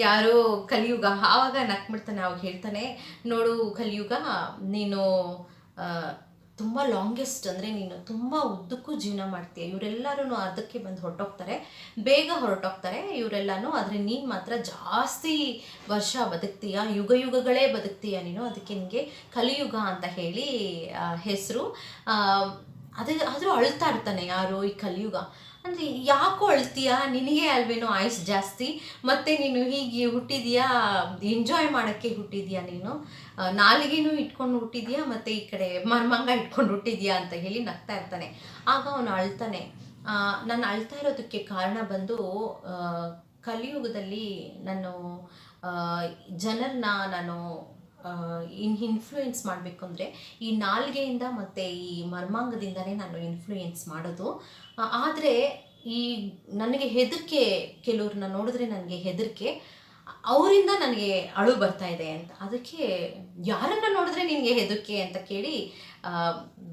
ಯಾರೋ ಕಲಿಯುಗ. ಆವಾಗ ನಕ್ಬಿಡ್ತಾನೆ. ಅವಾಗ ಹೇಳ್ತಾನೆ, ನೋಡು ಕಲಿಯುಗ, ನೀನು ತುಂಬ ಲಾಂಗೆಸ್ಟ್, ಅಂದರೆ ನೀನು ತುಂಬ ಉದ್ದಕ್ಕೂ ಜೀವನ ಮಾಡ್ತೀಯ. ಇವರೆಲ್ಲರೂ ಅದಕ್ಕೆ ಬಂದು ಹೊರಟೋಗ್ತಾರೆ, ಬೇಗ ಹೊರಟೋಗ್ತಾರೆ ಇವರೆಲ್ಲನೂ. ಆದರೆ ನೀನು ಮಾತ್ರ ಜಾಸ್ತಿ ವರ್ಷ ಬದುಕ್ತೀಯ, ಯುಗಗಳೇ ಬದುಕ್ತೀಯ ನೀನು. ಅದಕ್ಕೆ ನಿನಗೆ ಕಲಿಯುಗ ಅಂತ ಹೇಳಿ ಹೆಸರು. ಆದರೂ ಅಳ್ತಾ ಇರ್ತಾನೆ ಯಾರು ಈ ಕಲಿಯುಗ. ಅಂದರೆ ಯಾಕೋ ಅಳ್ತೀಯ, ನಿನಗೆ ಅಲ್ವೇನೋ ಆಯುಸ್ ಜಾಸ್ತಿ, ಮತ್ತು ನೀನು ಹೀಗೆ ಹುಟ್ಟಿದೀಯಾ, ಎಂಜಾಯ್ ಮಾಡೋಕ್ಕೆ ಹುಟ್ಟಿದೀಯಾ, ನೀನು ನಾಲಿಗೆನೂ ಇಟ್ಕೊಂಡು ಹುಟ್ಟಿದೀಯಾ, ಮತ್ತು ಈ ಕಡೆ ಮರ್ಮಂಗ ಇಟ್ಕೊಂಡು ಹುಟ್ಟಿದೀಯಾ ಅಂತ ಹೇಳಿ ನಗ್ತಾ ಇರ್ತಾನೆ. ಆಗ ಅವನು ಅಳ್ತಾನೆ. ನಾನು ಅಳ್ತಾ ಇರೋದಕ್ಕೆ ಕಾರಣ ಬಂದು ಕಲಿಯುಗದಲ್ಲಿ ನಾನು ಜನರನ್ನ ನಾನು ಇನ್ಫ್ಲೂಯೆನ್ಸ್ ಮಾಡಬೇಕು ಅಂದರೆ ಈ ನಾಲ್ಗೆಯಿಂದ ಮತ್ತು ಈ ಮರ್ಮಾಂಗದಿಂದನೇ ನಾನು ಇನ್ಫ್ಲೂಯೆನ್ಸ್ ಮಾಡೋದು. ಆದರೆ ಈ ನನಗೆ ಹೆದರಿಕೆ, ಕೆಲವ್ರನ್ನ ನೋಡಿದ್ರೆ ನನಗೆ ಹೆದರಿಕೆ, ಅವರಿಂದ ನನಗೆ ಅಳು ಬರ್ತಾ ಇದೆ ಅಂತ. ಅದಕ್ಕೆ ಯಾರನ್ನ ನೋಡಿದ್ರೆ ನಿನಗೆ ಹೆದರಿಕೆ ಅಂತ ಕೇಳಿ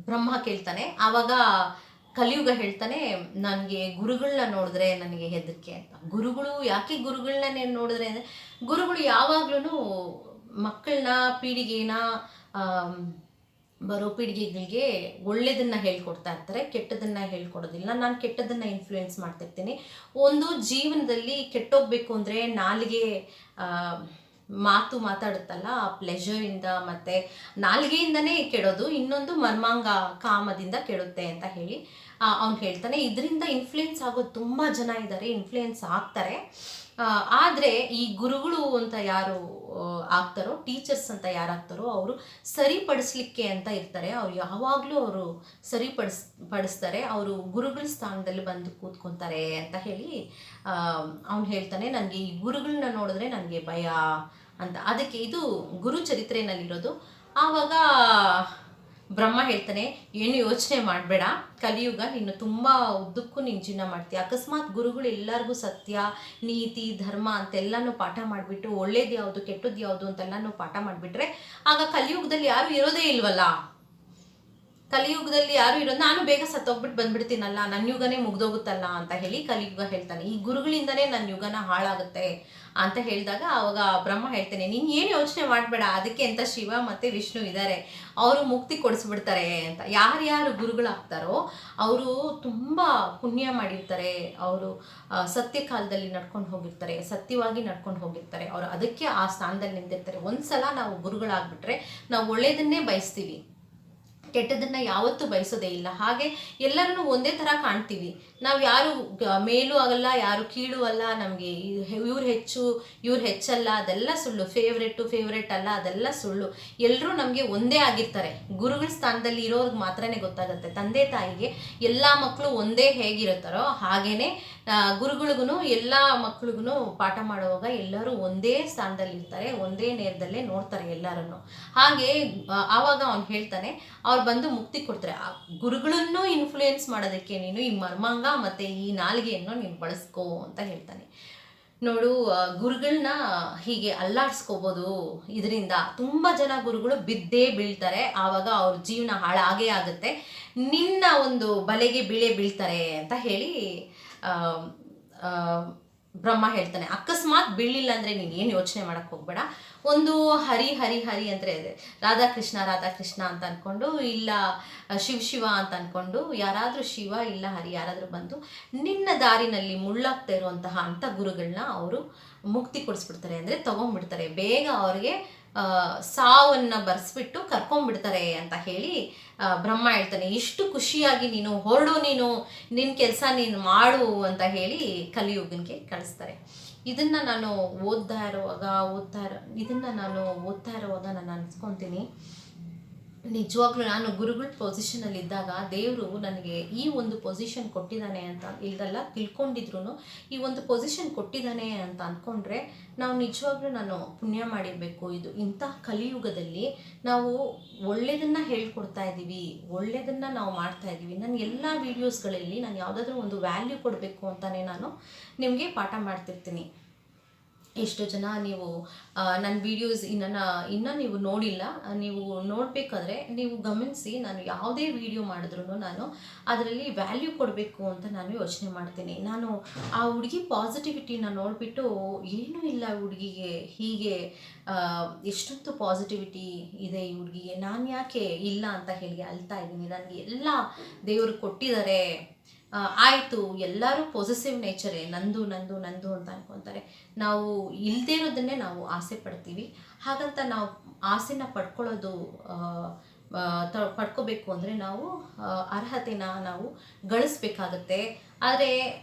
ಬ್ರಹ್ಮ ಕೇಳ್ತಾನೆ. ಆವಾಗ ಕಲಿಯುಗ ಹೇಳ್ತಾನೆ, ನನಗೆ ಗುರುಗಳನ್ನ ನೋಡಿದ್ರೆ ನನಗೆ ಹೆದರಿಕೆ ಅಂತ. ಗುರುಗಳು ಯಾಕೆ ಗುರುಗಳನ್ನ ನೋಡಿದ್ರೆ ಅಂದರೆ, ಗುರುಗಳು ಯಾವಾಗ್ಲೂ ಮಕ್ಕಳನ್ನ ಪೀಳಿಗೆನ ಬರೋ ಪೀಳಿಗೆಗಳಿಗೆ ಒಳ್ಳೆಯದನ್ನು ಹೇಳ್ಕೊಡ್ತಾ ಇರ್ತಾರೆ, ಕೆಟ್ಟದನ್ನು ಹೇಳ್ಕೊಡೋದಿಲ್ಲ. ನಾನು ಕೆಟ್ಟದನ್ನು ಇನ್ಫ್ಲೂಯೆನ್ಸ್ ಮಾಡ್ತಿರ್ತೀನಿ. ಒಂದು ಜೀವನದಲ್ಲಿ ಕೆಟ್ಟೋಗ್ಬೇಕು ಅಂದರೆ ನಾಲಿಗೆ ಮಾತಾಡುತ್ತಲ್ಲ, ಆ ಪ್ಲೆಷರಿಂದ ಮತ್ತು ನಾಲಿಗೆಯಿಂದನೇ ಕೆಡೋದು, ಇನ್ನೊಂದು ಮರ್ಮಾಂಗ ಕಾಮದಿಂದ ಕೆಡುತ್ತೆ ಅಂತ ಹೇಳಿ ಅವ್ನು ಹೇಳ್ತಾನೆ. ಇದರಿಂದ ಇನ್ಫ್ಲೂಯೆನ್ಸ್ ಆಗೋದು ತುಂಬ ಜನ ಇದ್ದಾರೆ, ಇನ್ಫ್ಲೂಯೆನ್ಸ್ ಆಗ್ತಾರೆ. ಆದರೆ ಈ ಗುರುಗಳು ಅಂತ ಯಾರು ಆಗ್ತಾರೋ, ಟೀಚರ್ಸ್ ಅಂತ ಯಾರು ಆಗ್ತಾರೋ, ಅವರು ಸರಿಪಡಿಸ್ಲಿಕ್ಕೆ ಅಂತ ಇರ್ತಾರೆ. ಅವ್ರು ಯಾವಾಗಲೂ ಅವರು ಪಡಿಸ್ತಾರೆ. ಅವರು ಗುರುಗಳ ಸ್ಥಾನದಲ್ಲಿ ಬಂದು ಕೂತ್ಕೊತಾರೆ ಅಂತ ಹೇಳಿ ಅವನು ಹೇಳ್ತಾನೆ. ನನಗೆ ಈ ಗುರುಗಳನ್ನ ನೋಡಿದ್ರೆ ನನಗೆ ಭಯ ಅಂತ. ಅದಕ್ಕೆ ಇದು ಗುರು ಚರಿತ್ರೆಯಲ್ಲಿರೋದು. ಆವಾಗ ಬ್ರಹ್ಮ ಹೇಳ್ತಾನೆ, ಏನು ಯೋಚನೆ ಮಾಡಬೇಡ ಕಲಿಯುಗ, ನೀನು ತುಂಬ ಉದ್ದಕ್ಕೂ ನೀನು ಜೀವನ ಮಾಡ್ತೀಯ. ಅಕಸ್ಮಾತ್ ಗುರುಗಳು ಎಲ್ಲರಿಗೂ ಸತ್ಯ, ನೀತಿ, ಧರ್ಮ ಅಂತೆಲ್ಲನೂ ಪಾಠ ಮಾಡಿಬಿಟ್ಟು ಒಳ್ಳೇದು ಯಾವುದು ಕೆಟ್ಟದ್ದು ಯಾವುದು ಅಂತೆಲ್ಲನೂ ಪಾಠ ಮಾಡಿಬಿಟ್ರೆ ಆಗ ಕಲಿಯುಗದಲ್ಲಿ ಯಾರೂ ಇರೋದೇ ಇಲ್ವಲ್ಲ. ಕಲಿಯುಗದಲ್ಲಿ ಯಾರು ಇರೋದು, ನಾನು ಬೇಗ ಸತ್ತೋಗ್ಬಿಟ್ಟು ಬಂದ್ಬಿಡ್ತೀನಲ್ಲ, ನನ್ನ ಯುಗನೇ ಮುಗ್ದೋಗುತ್ತಲ್ಲ ಅಂತ ಹೇಳಿ ಕಲಿಯುಗ ಹೇಳ್ತಾನೆ. ಈ ಗುರುಗಳಿಂದನೇ ನನ್ನ ಯುಗನ ಹಾಳಾಗುತ್ತೆ ಅಂತ ಹೇಳಿದಾಗ ಆವಾಗ ಬ್ರಹ್ಮ ಹೇಳ್ತಾನೆ, ನೀನು ಏನು ಯೋಚನೆ ಮಾಡಬೇಡ, ಅದಕ್ಕೆ ಅಂತ ಶಿವ ಮತ್ತು ವಿಷ್ಣು ಇದ್ದಾರೆ, ಅವರು ಮುಕ್ತಿ ಕೊಡಿಸ್ಬಿಡ್ತಾರೆ ಅಂತ. ಯಾರ್ಯಾರು ಗುರುಗಳಾಗ್ತಾರೋ ಅವರು ತುಂಬ ಪುಣ್ಯ ಮಾಡಿರ್ತಾರೆ, ಅವರು ಸತ್ಯ ಕಾಲದಲ್ಲಿ ನಡ್ಕೊಂಡು ಹೋಗಿರ್ತಾರೆ, ಸತ್ಯವಾಗಿ ನಡ್ಕೊಂಡು ಹೋಗಿರ್ತಾರೆ, ಅವರು ಅದಕ್ಕೆ ಆ ಸ್ಥಾನದಲ್ಲಿ ನಿಂತಿರ್ತಾರೆ. ಒಂದ್ಸಲ ನಾವು ಗುರುಗಳಾಗ್ಬಿಟ್ರೆ ನಾವು ಒಳ್ಳೆಯದನ್ನೇ ಬಯಸ್ತೀವಿ, ಕೆಟ್ಟದನ್ನು ಯಾವತ್ತೂ ಬಯಸೋದೇ ಇಲ್ಲ. ಹಾಗೆ ಎಲ್ಲರನ್ನೂ ಒಂದೇ ಥರ ಕಾಣ್ತೀವಿ ನಾವು. ಯಾರು ಮೇಲೂ ಆಗಲ್ಲ, ಯಾರು ಕೀಳು ಅಲ್ಲ. ನಮಗೆ ಇವ್ರು ಹೆಚ್ಚು ಇವ್ರು ಹೆಚ್ಚಲ್ಲ, ಅದೆಲ್ಲ ಸುಳ್ಳು. ಫೇವ್ರೆಟ್ ಅಲ್ಲ, ಅದೆಲ್ಲ ಸುಳ್ಳು. ಎಲ್ಲರೂ ನಮಗೆ ಒಂದೇ ಆಗಿರ್ತಾರೆ. ಗುರುಗಳ ಸ್ಥಾನದಲ್ಲಿ ಇರೋರ್ಗೆ ಮಾತ್ರನೇ ಗೊತ್ತಾಗುತ್ತೆ. ತಂದೆ ತಾಯಿಗೆ ಎಲ್ಲ ಮಕ್ಕಳು ಒಂದೇ ಹೇಗಿರುತ್ತಾರೋ ಹಾಗೇನೆ ಗುರುಗಳಿಗೂ ಎಲ್ಲ ಮಕ್ಳಿಗೂ ಪಾಠ ಮಾಡುವಾಗ ಎಲ್ಲರೂ ಒಂದೇ ಸ್ಥಾನದಲ್ಲಿ ಇರ್ತಾರೆ, ಒಂದೇ ನೇರದಲ್ಲೇ ನೋಡ್ತಾರೆ ಎಲ್ಲರನ್ನು. ಹಾಗೆ ಆವಾಗ ಅವ್ನು ಹೇಳ್ತಾನೆ, ಅವ್ರು ಬಂದು ಮುಕ್ತಿ ಕೊಡ್ತಾರೆ. ಆ ಗುರುಗಳನ್ನು ಇನ್ಫ್ಲೂಯೆನ್ಸ್ ಮಾಡೋದಕ್ಕೆ ನೀನು ಈ ಮರ್ಮಾಂಗ ಮತ್ತು ಈ ನಾಲಿಗೆಯನ್ನು ನೀನು ಬಳಸ್ಕೋ ಅಂತ ಹೇಳ್ತಾನೆ. ನೋಡು, ಗುರುಗಳನ್ನ ಹೀಗೆ ಅಲ್ಲಾಡಿಸ್ಕೋಬೋದು. ಇದರಿಂದ ತುಂಬ ಜನ ಗುರುಗಳು ಬಿದ್ದೇ ಬೀಳ್ತಾರೆ, ಆವಾಗ ಅವ್ರ ಜೀವನ ಹಾಳಾಗೇ ಆಗುತ್ತೆ, ನಿನ್ನ ಒಂದು ಬಲೆಗೆ ಬೀಳ್ತಾರೆ ಅಂತ ಹೇಳಿ ಬ್ರಹ್ಮ ಹೇಳ್ತಾನೆ, ಅಕಸ್ಮಾತ್ ಬೀಳಿಲ್ಲ ಅಂದರೆ ನೀನು ಏನು ಯೋಚನೆ ಮಾಡೋಕ್ಕೆ ಹೋಗ್ಬೇಡ. ಒಂದು ಹರಿ ಹರಿ ಹರಿ ಅಂದರೆ ಇದೆ, ರಾಧಾಕೃಷ್ಣ ರಾಧಾಕೃಷ್ಣ ಅಂತ ಅಂದ್ಕೊಂಡು, ಇಲ್ಲ ಶಿವ ಶಿವ ಅಂತ ಅಂದ್ಕೊಂಡು, ಯಾರಾದರೂ ಶಿವ ಇಲ್ಲ ಹರಿ ಯಾರಾದರೂ ಬಂದು ನಿನ್ನ ದಾರಿನಲ್ಲಿ ಮುಳ್ಳಾಗ್ತಾ ಇರುವಂತಹ ಅಂಥ ಗುರುಗಳನ್ನ ಅವರು ಮುಕ್ತಿ ಕೊಡಿಸ್ಬಿಡ್ತಾರೆ, ಅಂದರೆ ತೊಗೊಂಡ್ಬಿಡ್ತಾರೆ, ಬೇಗ ಅವ್ರಿಗೆ ಸಾವನ್ನು ಬರೆಸ್ಬಿಟ್ಟು ಕರ್ಕೊಂಡ್ಬಿಡ್ತಾರೆ ಅಂತ ಹೇಳಿ ಬ್ರಹ್ಮ ಹೇಳ್ತಾನೆ. ಇಷ್ಟು ಖುಷಿಯಾಗಿ ನೀನು ಹೊರಡು, ನೀನು ನಿನ್ನ ಕೆಲಸ ನೀನು ಮಾಡು ಅಂತ ಹೇಳಿ ಕಲಿಯುಗನಿಗೆ ಕಳಿಸ್ತಾರೆ. ಇದನ್ನು ನಾನು ಓದ್ತಾ ಇರುವಾಗ ನಾನು ಅನ್ಸ್ಕೊತೀನಿ, ನಿಜವಾಗ್ಲೂ ನಾನು ಗುರುಗಳ ಪೊಸಿಷನಲ್ಲಿದ್ದಾಗ ದೇವರು ನನಗೆ ಈ ಒಂದು ಪೊಸಿಷನ್ ಕೊಟ್ಟಿದ್ದಾನೆ ಅಂತ ಇಲ್ದಲ್ಲ ತಿಳ್ಕೊಂಡಿದ್ರು ಈ ಒಂದು ಪೊಸಿಷನ್ ಕೊಟ್ಟಿದ್ದಾನೆ ಅಂತ ಅಂದ್ಕೊಂಡ್ರೆ ನಾವು ನಿಜವಾಗ್ಲೂ ನಾನು ಪುಣ್ಯ ಮಾಡಿರಬೇಕು. ಇದು ಇಂಥ ಕಲಿಯುಗದಲ್ಲಿ ನಾವು ಒಳ್ಳೆಯದನ್ನು ಹೇಳ್ಕೊಡ್ತಾ ಇದ್ದೀವಿ, ಒಳ್ಳೆಯದನ್ನು ನಾವು ಮಾಡ್ತಾ ಇದ್ದೀವಿ. ನನ್ನ ಎಲ್ಲ ವೀಡಿಯೋಸ್ಗಳಲ್ಲಿ ನಾನು ಯಾವುದಾದ್ರೂ ಒಂದು ವ್ಯಾಲ್ಯೂ ಕೊಡಬೇಕು ಅಂತಲೇ ನಾನು ನಿಮಗೆ ಪಾಠ ಮಾಡ್ತಿರ್ತೀನಿ. ಎಷ್ಟು ಜನ ನೀವು ನನ್ನ ವೀಡಿಯೋಸ್ ಇನ್ನೂ ನೀವು ನೋಡಿಲ್ಲ, ನೀವು ನೋಡಬೇಕಾದ್ರೆ ನೀವು ಗಮನಿಸಿ, ನಾನು ಯಾವುದೇ ವೀಡಿಯೋ ಮಾಡಿದ್ರೂ ನಾನು ಅದರಲ್ಲಿ ವ್ಯಾಲ್ಯೂ ಕೊಡಬೇಕು ಅಂತ ನಾನು ಯೋಚನೆ ಮಾಡ್ತೀನಿ. ನಾನು ಆ ಹುಡುಗಿ ಪಾಸಿಟಿವಿಟಿನ ನೋಡಿಬಿಟ್ಟು ಏನೂ ಇಲ್ಲ ಹುಡುಗಿಗೆ, ಹೀಗೆ ಎಷ್ಟೊಂದು ಪಾಸಿಟಿವಿಟಿ ಇದೆ ಈ ಹುಡುಗಿಗೆ, ನಾನು ಯಾಕೆ ಇಲ್ಲ ಅಂತ ಹೇಳಿ ಅಳ್ತಾ ಇದ್ದೀನಿ, ನನಗೆ ಎಲ್ಲ ದೇವರು ಕೊಟ್ಟಿದ್ದಾರೆ, ಆಯಿತು ಎಲ್ಲರೂ ಪೊಸೆಸಿವ್ ನೇಚರೇ, ನಂದು ನಂದು ನಂದು ಅಂತ ಅನ್ಕೊತಾರೆ. ನಾವು ಇಲ್ಲದೇ ಇರೋದನ್ನೇ ನಾವು ಆಸೆ ಪಡ್ತೀವಿ. ಹಾಗಂತ ನಾವು ಆಸೆನ ಪಡ್ಕೋಬೇಕು ಅಂದರೆ ನಾವು ಅರ್ಹತೆನ ನಾವು ಗಳಿಸ್ಬೇಕಾಗತ್ತೆ. ಆದರೆ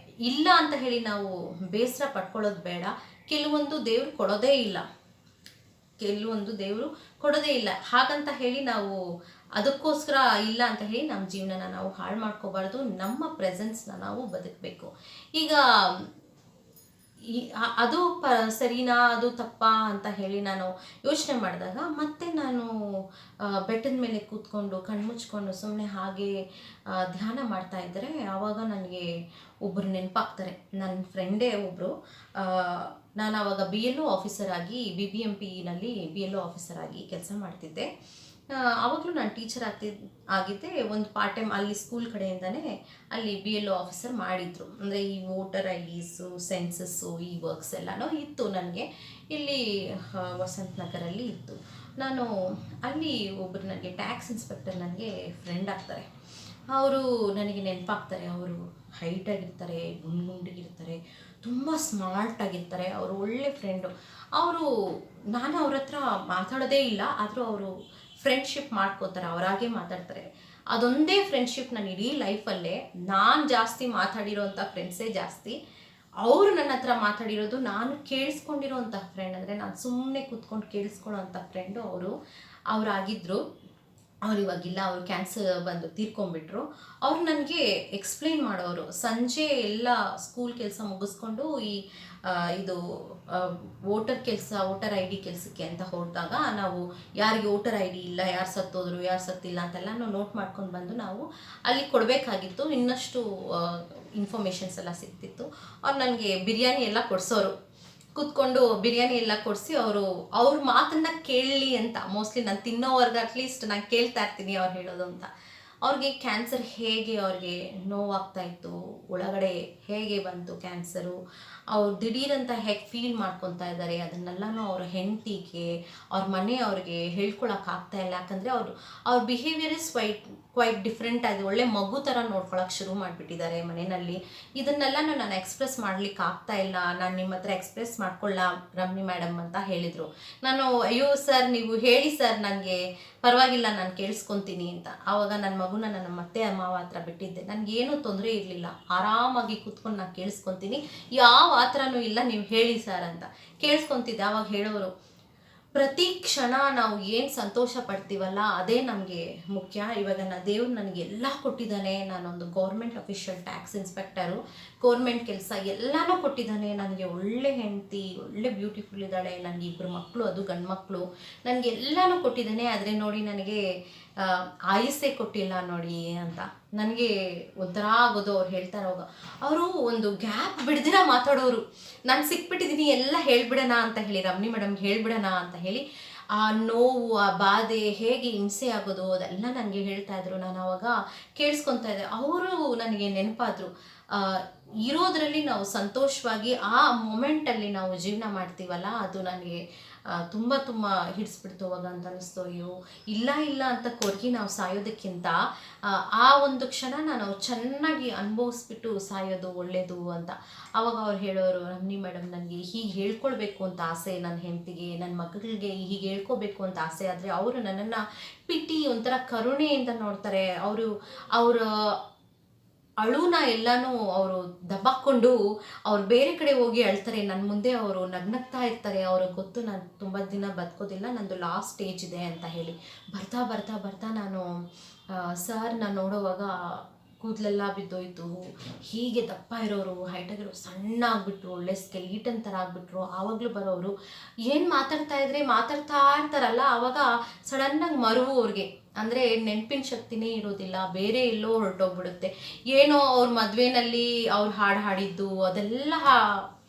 ಇಲ್ಲ ಅಂತ ಹೇಳಿ ನಾವು ಬೇಸರ ಪಡ್ಕೊಳ್ಳೋದು ಬೇಡ. ಕೆಲವೊಂದು ದೇವರು ಕೊಡೋದೇ ಇಲ್ಲ, ಹಾಗಂತ ಹೇಳಿ ನಾವು ಅದಕ್ಕೋಸ್ಕರ ಇಲ್ಲ ಅಂತ ಹೇಳಿ ನಮ್ಮ ಜೀವನನ ನಾವು ಹಾಳು ಮಾಡ್ಕೋಬಾರ್ದು. ನಮ್ಮ ಪ್ರೆಸೆನ್ಸ್ನ ನಾವು ಬದುಕಬೇಕು. ಈಗ ಅದು ಸರಿನಾ ಅದು ತಪ್ಪಾ ಅಂತ ಹೇಳಿ ನಾನು ಯೋಚನೆ ಮಾಡಿದಾಗ ಮತ್ತೆ ನಾನು ಬೆಟ್ಟದ ಮೇಲೆ ಕೂತ್ಕೊಂಡು ಕಣ್ಮುಚ್ಕೊಂಡು ಸುಮ್ಮನೆ ಹಾಗೆ ಧ್ಯಾನ ಮಾಡ್ತಾ ಇದ್ದರೆ ಆವಾಗ ನನಗೆ ಒಬ್ಬರು ನೆನಪಾಗ್ತಾರೆ. ನನ್ನ ಫ್ರೆಂಡೇ ಒಬ್ಬರು. ನಾನು ಆವಾಗ BLO ಆಫೀಸರ್ ಆಗಿ BBMPನಲ್ಲಿ BLO ಆಫೀಸರ್ ಆಗಿ ಕೆಲಸ ಮಾಡ್ತಿದ್ದೆ. ಆವಾಗಲೂ ನಾನು ಟೀಚರ್ ಆಗಿದ್ದೆ. ಒಂದು ಪಾರ್ಟ್ ಟೈಮ್ ಅಲ್ಲಿ ಸ್ಕೂಲ್ ಕಡೆಯಿಂದನೇ ಅಲ್ಲಿ BLO ಆಫೀಸರ್ ಮಾಡಿದರು. ಅಂದರೆ ಈ ವೋಟರ್ IDಸು ಸೆನ್ಸಸ್ಸು ಈ ವರ್ಕ್ಸ್ ಎಲ್ಲನೂ ಇತ್ತು ನನಗೆ. ಇಲ್ಲಿ ವಸಂತ ನಗರಲ್ಲಿ ಇತ್ತು. ನಾನು ಅಲ್ಲಿ ಒಬ್ಬರು ನನಗೆ ಟ್ಯಾಕ್ಸ್ ಇನ್ಸ್ಪೆಕ್ಟರ್ ನನಗೆ ಫ್ರೆಂಡ್ ಆಗ್ತಾರೆ. ಅವರು ನನಗೆ ನೆನಪಾಗ್ತಾರೆ. ಅವರು ಹೈಟಾಗಿರ್ತಾರೆ, ಗುಂಡಿಗಿರ್ತಾರೆ, ತುಂಬ ಸ್ಮಾರ್ಟಾಗಿರ್ತಾರೆ. ಅವರು ಒಳ್ಳೆ ಫ್ರೆಂಡು. ನಾನು ಅವ್ರ ಹತ್ರ ಮಾತಾಡೋದೇ ಇಲ್ಲ, ಆದರೂ ಅವರು ಫ್ರೆಂಡ್ಶಿಪ್ ಮಾಡ್ಕೋತಾರೆ, ಅವರಾಗೆ ಮಾತಾಡ್ತಾರೆ. ಅದೊಂದೇ ಫ್ರೆಂಡ್ಶಿಪ್ ನಾನು ಇಡೀ ಲೈಫಲ್ಲೇ ನಾನು ಜಾಸ್ತಿ ಮಾತಾಡಿರೋಂಥ ಫ್ರೆಂಡ್ಸೇ ಜಾಸ್ತಿ. ಅವರು ನನ್ನ ಹತ್ರ ಮಾತಾಡಿರೋದು ನಾನು ಕೇಳಿಸ್ಕೊಂಡಿರೋಂಥ ಫ್ರೆಂಡ್, ಅಂದರೆ ನಾನು ಸುಮ್ಮನೆ ಕೂತ್ಕೊಂಡು ಕೇಳಿಸ್ಕೊಳ್ಳೋಂಥ ಫ್ರೆಂಡು ಅವರಾಗಿದ್ದರು. ಅವ್ರು ಇವಾಗಿಲ್ಲ, ಅವ್ರು ಕ್ಯಾನ್ಸರ್ ಬಂದು ತೀರ್ಕೊಂಡ್ಬಿಟ್ರು. ಅವ್ರು ನನಗೆ ಎಕ್ಸ್ಪ್ಲೇನ್ ಮಾಡೋರು. ಸಂಜೆ ಎಲ್ಲ ಸ್ಕೂಲ್ ಕೆಲಸ ಮುಗಿಸ್ಕೊಂಡು ಇದು ವೋಟರ್ ID ಕೆಲಸಕ್ಕೆ ಅಂತ ಹೋದಾಗ ನಾವು ಯಾರಿಗೆ ವೋಟರ್ ID ಇಲ್ಲ, ಯಾರು ಸತ್ತೋದ್ರು ಯಾರು ಸತ್ತಿಲ್ಲ ಅಂತೆಲ್ಲ ನಾವು ನೋಟ್ ಮಾಡ್ಕೊಂಡು ಬಂದು ನಾವು ಅಲ್ಲಿ ಕೊಡಬೇಕಾಗಿತ್ತು. ಇನ್ನಷ್ಟು ಇನ್ಫಾರ್ಮೇಷನ್ಸ್ ಎಲ್ಲ ಸಿಗ್ತಿತ್ತು. ಅವ್ರು ನನಗೆ ಬಿರಿಯಾನಿ ಎಲ್ಲ ಕೊಡಿಸೋರು. ಕೂತ್ಕೊಂಡು ಬಿರಿಯಾನಿ ಎಲ್ಲ ಕೊಡಿಸಿ ಅವ್ರ ಮಾತನ್ನು ಕೇಳಲಿ ಅಂತ, ಮೋಸ್ಟ್ಲಿ ನಾನು ತಿನ್ನೋವರೆಗೆ ಅಟ್ಲೀಸ್ಟ್ ನಾನು ಕೇಳ್ತಾ ಇರ್ತೀನಿ ಅವ್ರು ಹೇಳೋದು ಅಂತ. ಅವ್ರಿಗೆ ಕ್ಯಾನ್ಸರ್ ಹೇಗೆ ಅವ್ರಿಗೆ ನೋವಾಗ್ತಾಯಿತ್ತು, ಒಳಗಡೆ ಹೇಗೆ ಬಂತು ಕ್ಯಾನ್ಸರು, ಅವ್ರು ದಿಢೀರಂತ ಹೇಗೆ ಫೀಲ್ ಮಾಡ್ಕೊತಾ ಇದ್ದಾರೆ, ಅದನ್ನೆಲ್ಲನೂ ಅವ್ರ ಹೆಂಡತಿಗೆ ಅವ್ರ ಮನೆಯವ್ರಿಗೆ ಹೇಳ್ಕೊಳಕ್ಕಾಗ್ತಾ ಇಲ್ಲ. ಯಾಕಂದರೆ ಅವ್ರ ಬಿಹೇವಿಯರ್ ಇಸ್ ಕ್ವೈಟ್ ಡಿಫ್ರೆಂಟ್ ಆಗಿ ಒಳ್ಳೆ ಮಗು ಥರ ನೋಡ್ಕೊಳಕ್ಕೆ ಶುರು ಮಾಡಿಬಿಟ್ಟಿದ್ದಾರೆ ಮನೆಯಲ್ಲಿ. ಇದನ್ನೆಲ್ಲನೂ ನಾನು ಎಕ್ಸ್ಪ್ರೆಸ್ ಮಾಡ್ಲಿಕ್ಕೆ ಆಗ್ತಾ ಇಲ್ಲ, ನಾನು ನಿಮ್ಮ ಹತ್ರ ಎಕ್ಸ್ಪ್ರೆಸ್ ಮಾಡ್ಕೊಳ್ಳ ರಮ್ನಿ ಮೇಡಮ್ ಅಂತ ಹೇಳಿದರು. ನಾನು ಅಯ್ಯೋ ಸರ್ ನೀವು ಹೇಳಿ ಸರ್, ನನಗೆ ಪರವಾಗಿಲ್ಲ ನಾನು ಕೇಳಿಸ್ಕೊತೀನಿ ಅಂತ. ಆವಾಗ ನನ್ನ ಮಗುನ ನನ್ನ ಮತ್ತೆ ಮಾವ ಹತ್ರ ಬಿಟ್ಟಿದ್ದೆ. ನನಗೇನೂ ತೊಂದರೆ ಇರಲಿಲ್ಲ, ಆರಾಮಾಗಿ ಕೂತ್ಕೊಂಡು ನಾನು ಕೇಳಿಸ್ಕೊತೀನಿ, ಯಾವ ಆ ಥರನೂ ಇಲ್ಲ, ನೀವು ಹೇಳಿ ಸರ್ ಅಂತ ಕೇಳಿಸ್ಕೊತಿದ್ದೆ. ಆವಾಗ ಹೇಳೋರು, ಪ್ರತಿ ಕ್ಷಣ ನಾವು ಏನು ಸಂತೋಷ ಪಡ್ತೀವಲ್ಲ ಅದೇ ನಮಗೆ ಮುಖ್ಯ. ಇವಾಗ ದೇವ್ರು ನನಗೆ ಎಲ್ಲ ಕೊಟ್ಟಿದ್ದಾನೆ. ನಾನೊಂದು government official tax inspector, government ಕೆಲಸ ಎಲ್ಲನೂ ಕೊಟ್ಟಿದ್ದಾನೆ. ನನಗೆ ಒಳ್ಳೆ ಹೆಂಡತಿ, ಒಳ್ಳೆ ಬ್ಯೂಟಿಫುಲ್ ಇದ್ದಾಳೆ, ನನಗೆ 2 ಮಕ್ಕಳು, ಅದು ಗಂಡು ಮಕ್ಕಳು, ನನಗೆ ಎಲ್ಲನೂ ಕೊಟ್ಟಿದ್ದಾನೆ. ಆದರೆ ನೋಡಿ ನನಗೆ ಆಯುಸ್ಸೇ ಕೊಟ್ಟಿಲ್ಲ ನೋಡಿ ಅಂತ ನನಗೆ ಒಂಥರ ಆಗೋದು. ಅವ್ರು ಹೇಳ್ತಾರೆ, ಅವರು ಒಂದು ಗ್ಯಾಪ್ ಬಿಡ್ದಿರ ಮಾತಾಡೋರು. ನಾನು ಸಿಕ್ಬಿಟ್ಟಿದ್ದೀನಿ, ಎಲ್ಲ ಹೇಳ್ಬಿಡೋಣ ಅಂತ ಹೇಳಿ, ರಮ್ನಿ ಮೇಡಮ್ಗೆ ಹೇಳ್ಬಿಡೋಣ ಅಂತ ಹೇಳಿ ಆ ನೋವು, ಆ ಬಾಧೆ, ಹೇಗೆ ಹಿಂಸೆ ಆಗೋದು ಅದೆಲ್ಲ ನನಗೆ ಹೇಳ್ತಾ ಇದ್ರು. ನಾನು ಆವಾಗ ಕೇಳಿಸ್ಕೊತಾ ಇದ್ದೆ. ಅವರು ನನಗೆ ನೆನಪಾದರು. ಇರೋದ್ರಲ್ಲಿ ನಾವು ಸಂತೋಷವಾಗಿ ಆ ಮೊಮೆಂಟಲ್ಲಿ ನಾವು ಜೀವನ ಮಾಡ್ತೀವಲ್ಲ, ಅದು ನನಗೆ ತುಂಬ ತುಂಬ ಹಿಡಿಸ್ಬಿಡ್ತು ಅವಾಗ ಅಂತ ಅನ್ನಿಸ್ತು. ಅಯ್ಯೋ ಇಲ್ಲ ಇಲ್ಲ ಅಂತ ಕೊರಗಿ ನಾವು ಸಾಯೋದಕ್ಕಿಂತ ಆ ಒಂದು ಕ್ಷಣ ನಾನು ಚೆನ್ನಾಗಿ ಅನುಭವಿಸ್ಬಿಟ್ಟು ಸಾಯೋದು ಒಳ್ಳೆಯದು ಅಂತ. ಆವಾಗ ಅವ್ರು ಹೇಳೋರು, ರಮ್ನಿ ಮೇಡಮ್, ನನಗೆ ಹೀಗೆ ಹೇಳ್ಕೊಳ್ಬೇಕು ಅಂತ ಆಸೆ, ನನ್ನ ಹೆಂಡತಿಗೆ ನನ್ನ ಮಗಳಿಗೆ ಹೀಗೆ ಹೇಳ್ಕೊಬೇಕು ಅಂತ ಆಸೆ. ಆದರೆ ಅವರು ನನ್ನನ್ನು ಪಿಟಿ ಒಂಥರ ಕರುಣೆಯಿಂದ ನೋಡ್ತಾರೆ. ಅವರ ಅಳುನ ಎಲ್ಲನೂ ಅವರು ದಬ್ಬಾಕೊಂಡು ಅವ್ರು ಬೇರೆ ಕಡೆ ಹೋಗಿ ಅಳ್ತಾರೆ. ನನ್ನ ಮುಂದೆ ಅವರು ನಗ್ನಗ್ತಾ ಇರ್ತಾರೆ. ಅವ್ರಿಗೆ ಗೊತ್ತು ನಾನು ತುಂಬ ದಿನ ಬದುಕೋದಿಲ್ಲ, ನಂದು ಲಾಸ್ಟ್ ಸ್ಟೇಜ್ ಇದೆ ಅಂತ ಹೇಳಿ. ಬರ್ತಾ ಬರ್ತಾ ಬರ್ತಾ ನಾನು ಸರ್ನ ನೋಡೋವಾಗ ಕೂದಲೆಲ್ಲ ಬಿದ್ದೋಯ್ತು. ಹೀಗೆ ದಪ್ಪ ಇರೋರು, ಹೈಟಾಗಿರೋ ಸಣ್ಣ ಆಗಿಬಿಟ್ರು, ಒಳ್ಳೆ ಸ್ಕೆಲಿಟನ್ ಥರ ಆಗಿಬಿಟ್ರು. ಆವಾಗಲೂ ಬರೋರು ಏನು ಮಾತಾಡ್ತಾ ಇರ್ತಾರಲ್ಲ, ಆವಾಗ ಸಡನ್ನಾಗಿ ಮರುವು ಅವ್ರಿಗೆ. ಅಂದರೆ ನೆನಪಿನ ಶಕ್ತಿನೇ ಇರೋದಿಲ್ಲ, ಬೇರೆ ಎಲ್ಲೋ ಹೊರಟೋಗ್ಬಿಡುತ್ತೆ. ಏನೋ ಅವ್ರ ಮದುವೆನಲ್ಲಿ ಅವ್ರು ಹಾಡು ಹಾಡಿದ್ದು ಅದೆಲ್ಲ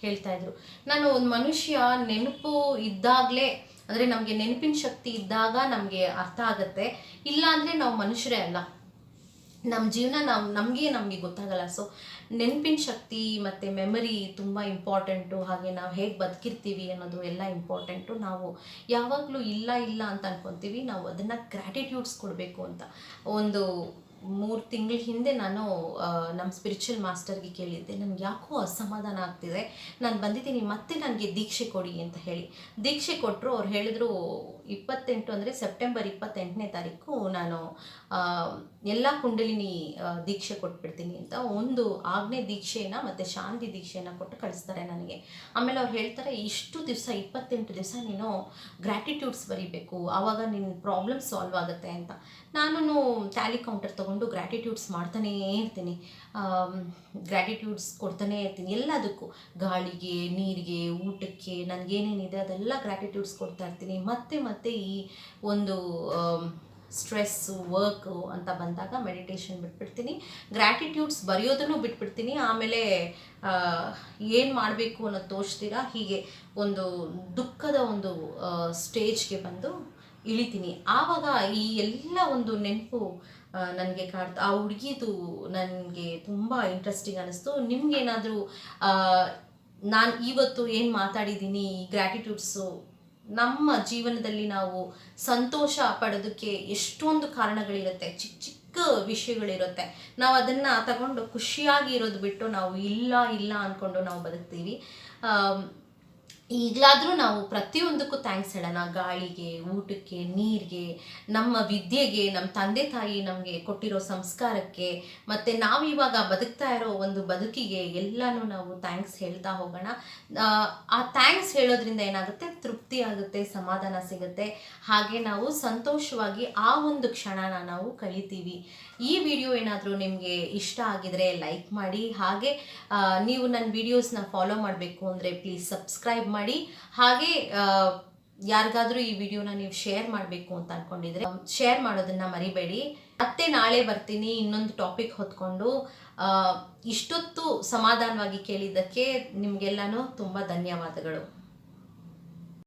ಹೇಳ್ತಾಯಿದ್ರು. ನಾನು ಒಂದು ಮನುಷ್ಯ ನೆನಪು ಇದ್ದಾಗಲೇ, ಅಂದರೆ ನಮಗೆ ನೆನಪಿನ ಶಕ್ತಿ ಇದ್ದಾಗ ನಮಗೆ ಅರ್ಥ ಆಗುತ್ತೆ, ಇಲ್ಲ ಅಂದರೆ ನಾವು ಮನುಷ್ಯರೇ ಅಲ್ಲ, ನಮ್ಮ ಜೀವನ ನಮಗೆ ಗೊತ್ತಾಗಲ್ಲ. ಸೊ ನೆನಪಿನ ಶಕ್ತಿ ಮತ್ತು ಮೆಮರಿ ತುಂಬ ಇಂಪಾರ್ಟೆಂಟು. ಹಾಗೆ ನಾವು ಹೇಗೆ ಬದುಕಿರ್ತೀವಿ ಅನ್ನೋದು ಎಲ್ಲ ಇಂಪಾರ್ಟೆಂಟು. ನಾವು ಯಾವಾಗಲೂ ಇಲ್ಲ ಇಲ್ಲ ಅಂತ ಅನ್ಕೊತೀವಿ, ನಾವು ಅದನ್ನು ಗ್ರ್ಯಾಟಿಟ್ಯೂಡ್ಸ್ ಕೊಡಬೇಕು ಅಂತ. ಒಂದು 3 ತಿಂಗಳ ಹಿಂದೆ ನಾನು ನಮ್ಮ ಸ್ಪಿರಿಚುವಲ್ ಮಾಸ್ಟರ್ಗೆ ಕೇಳಿದ್ದೆ, ನನಗೆ ಯಾಕೋ ಅಸಮಾಧಾನ ಆಗ್ತಿದೆ, ನಾನು ಬಂದಿದ್ದೀನಿ, ಮತ್ತೆ ನನಗೆ ದೀಕ್ಷೆ ಕೊಡಿ ಅಂತ ಹೇಳಿ. ದೀಕ್ಷೆ ಕೊಟ್ಟರು. ಅವ್ರು ಹೇಳಿದ್ರು 28 ಅಂದರೆ ಸೆಪ್ಟೆಂಬರ್ 28ನೇ ತಾರೀಕು ನಾನು ಎಲ್ಲ ಕುಂಡಲಿನಿ ದೀಕ್ಷೆ ಕೊಟ್ಬಿಡ್ತೀನಿ ಅಂತ. ಒಂದು ಆಜ್ಞೆ ದೀಕ್ಷೆನ ಮತ್ತು ಶಾಂತಿ ದೀಕ್ಷೆನ ಕೊಟ್ಟು ಕಳಿಸ್ತಾರೆ ನನಗೆ. ಆಮೇಲೆ ಅವ್ರು ಹೇಳ್ತಾರೆ, ಇಷ್ಟು ದಿವಸ 28 ದಿವಸ ನೀನು ಗ್ರ್ಯಾಟಿಟ್ಯೂಡ್ಸ್ ಬರೀಬೇಕು, ಆವಾಗ ನಿನ್ನ ಪ್ರಾಬ್ಲಮ್ ಸಾಲ್ವ್ ಆಗುತ್ತೆ ಅಂತ. ನಾನು ಟ್ಯಾಲಿ ಕೌಂಟರ್ ತೊಗೊಂಡು ಗ್ರ್ಯಾಟಿಟ್ಯೂಡ್ಸ್ ಮಾಡ್ತಾನೇ ಇರ್ತೀನಿ, ಗ್ರ್ಯಾಟಿಟ್ಯೂಡ್ಸ್ ಕೊಡ್ತಾನೇ ಇರ್ತೀನಿ ಎಲ್ಲದಕ್ಕೂ. ಗಾಳಿಗೆ, ನೀರಿಗೆ, ಊಟಕ್ಕೆ, ನನಗೇನೇನಿದೆ ಅದೆಲ್ಲ ಗ್ರ್ಯಾಟಿಟ್ಯೂಡ್ಸ್ ಕೊಡ್ತಾ ಇರ್ತೀನಿ. ಮತ್ತೆ ಈ ಒಂದು ಸ್ಟ್ರೆಸ್ಸು, ವರ್ಕು ಅಂತ ಬಂದಾಗ ಮೆಡಿಟೇಷನ್ ಬಿಟ್ಬಿಡ್ತೀನಿ, ಗ್ರ್ಯಾಟಿಟ್ಯೂಡ್ಸ್ ಬರೆಯೋದನ್ನು ಬಿಟ್ಬಿಡ್ತೀನಿ. ಆಮೇಲೆ ಏನು ಮಾಡಬೇಕು ಅನ್ನೋದು ತೋಚ್ತೀರಾ, ಹೀಗೆ ಒಂದು ದುಃಖದ ಒಂದು ಸ್ಟೇಜ್ಗೆ ಬಂದು ಇಳಿತೀನಿ. ಆವಾಗ ಈ ಎಲ್ಲ ಒಂದು ನೆನಪು ನನಗೆ ಕಾಡ್ತು. ಆ ಹುಡುಗಿದು ನನಗೆ ತುಂಬ ಇಂಟ್ರೆಸ್ಟಿಂಗ್ ಅನ್ನಿಸ್ತು. ನಿಮಗೇನಾದರೂ ನಾನು ಇವತ್ತು ಏನು ಮಾತಾಡಿದ್ದೀನಿ, ಈ ಗ್ರ್ಯಾಟಿಟ್ಯೂಡ್ಸು ನಮ್ಮ ಜೀವನದಲ್ಲಿ ನಾವು ಸಂತೋಷ ಪಡೋದಕ್ಕೆ ಎಷ್ಟೊಂದು ಕಾರಣಗಳಿರುತ್ತೆ, ಚಿಕ್ಕ ಚಿಕ್ಕ ವಿಷಯಗಳಿರುತ್ತೆ. ನಾವು ಅದನ್ನು ತಗೊಂಡು ಖುಷಿಯಾಗಿ ಇರೋದು ಬಿಟ್ಟು ನಾವು ಇಲ್ಲ ಇಲ್ಲ ಅಂದ್ಕೊಂಡು ನಾವು ಬದುಕ್ತೀವಿ. ಈಗಲಾದರೂ ನಾವು ಪ್ರತಿಯೊಂದಕ್ಕೂ ಥ್ಯಾಂಕ್ಸ್ ಹೇಳೋಣ. ಗಾಳಿಗೆ, ಊಟಕ್ಕೆ, ನೀರಿಗೆ, ನಮ್ಮ ವಿದ್ಯೆಗೆ, ನಮ್ಮ ತಂದೆ ತಾಯಿ ನಮಗೆ ಕೊಟ್ಟಿರೋ ಸಂಸ್ಕಾರಕ್ಕೆ, ಮತ್ತು ನಾವಿವಾಗ ಬದುಕ್ತಾ ಇರೋ ಒಂದು ಬದುಕಿಗೆ ಎಲ್ಲನೂ ನಾವು ಥ್ಯಾಂಕ್ಸ್ ಹೇಳ್ತಾ ಹೋಗೋಣ. ಆ ಥ್ಯಾಂಕ್ಸ್ ಹೇಳೋದ್ರಿಂದ ಏನಾಗುತ್ತೆ, ತೃಪ್ತಿ ಆಗುತ್ತೆ, ಸಮಾಧಾನ ಸಿಗುತ್ತೆ. ಹಾಗೆ ನಾವು ಸಂತೋಷವಾಗಿ ಆ ಒಂದು ಕ್ಷಣನ ನಾವು ಕಳಿತೀವಿ. ಈ ವಿಡಿಯೋ ಏನಾದರೂ ನಿಮಗೆ ಇಷ್ಟ ಆಗಿದರೆ ಲೈಕ್ ಮಾಡಿ. ಹಾಗೆ ನೀವು ನನ್ನ ವಿಡಿಯೋಸ್ನ ಫಾಲೋ ಮಾಡಬೇಕು ಅಂದರೆ ಪ್ಲೀಸ್ ಸಬ್ಸ್ಕ್ರೈಬ್ ಮಾಡಿ. ಹಾಗೆ ಯಾರಿಗಾದರೂ ಈ ವಿಡಿಯೋನ ನೀವು ಶೇರ್ ಮಾಡಬೇಕು ಅಂತ ಅಂದ್ಕೊಂಡಿದ್ರೆ ಶೇರ್ ಮಾಡೋದನ್ನು ಮರಿಬೇಡಿ. ಮತ್ತೆ ನಾಳೆ ಬರ್ತೀನಿ ಇನ್ನೊಂದು ಟಾಪಿಕ್ ಹೊತ್ಕೊಂಡು. ಇಷ್ಟೊತ್ತು ಸಮಾಧಾನವಾಗಿ ಕೇಳಿದ್ದಕ್ಕೆ ನಿಮಗೆಲ್ಲನೂ ತುಂಬ ಧನ್ಯವಾದಗಳು.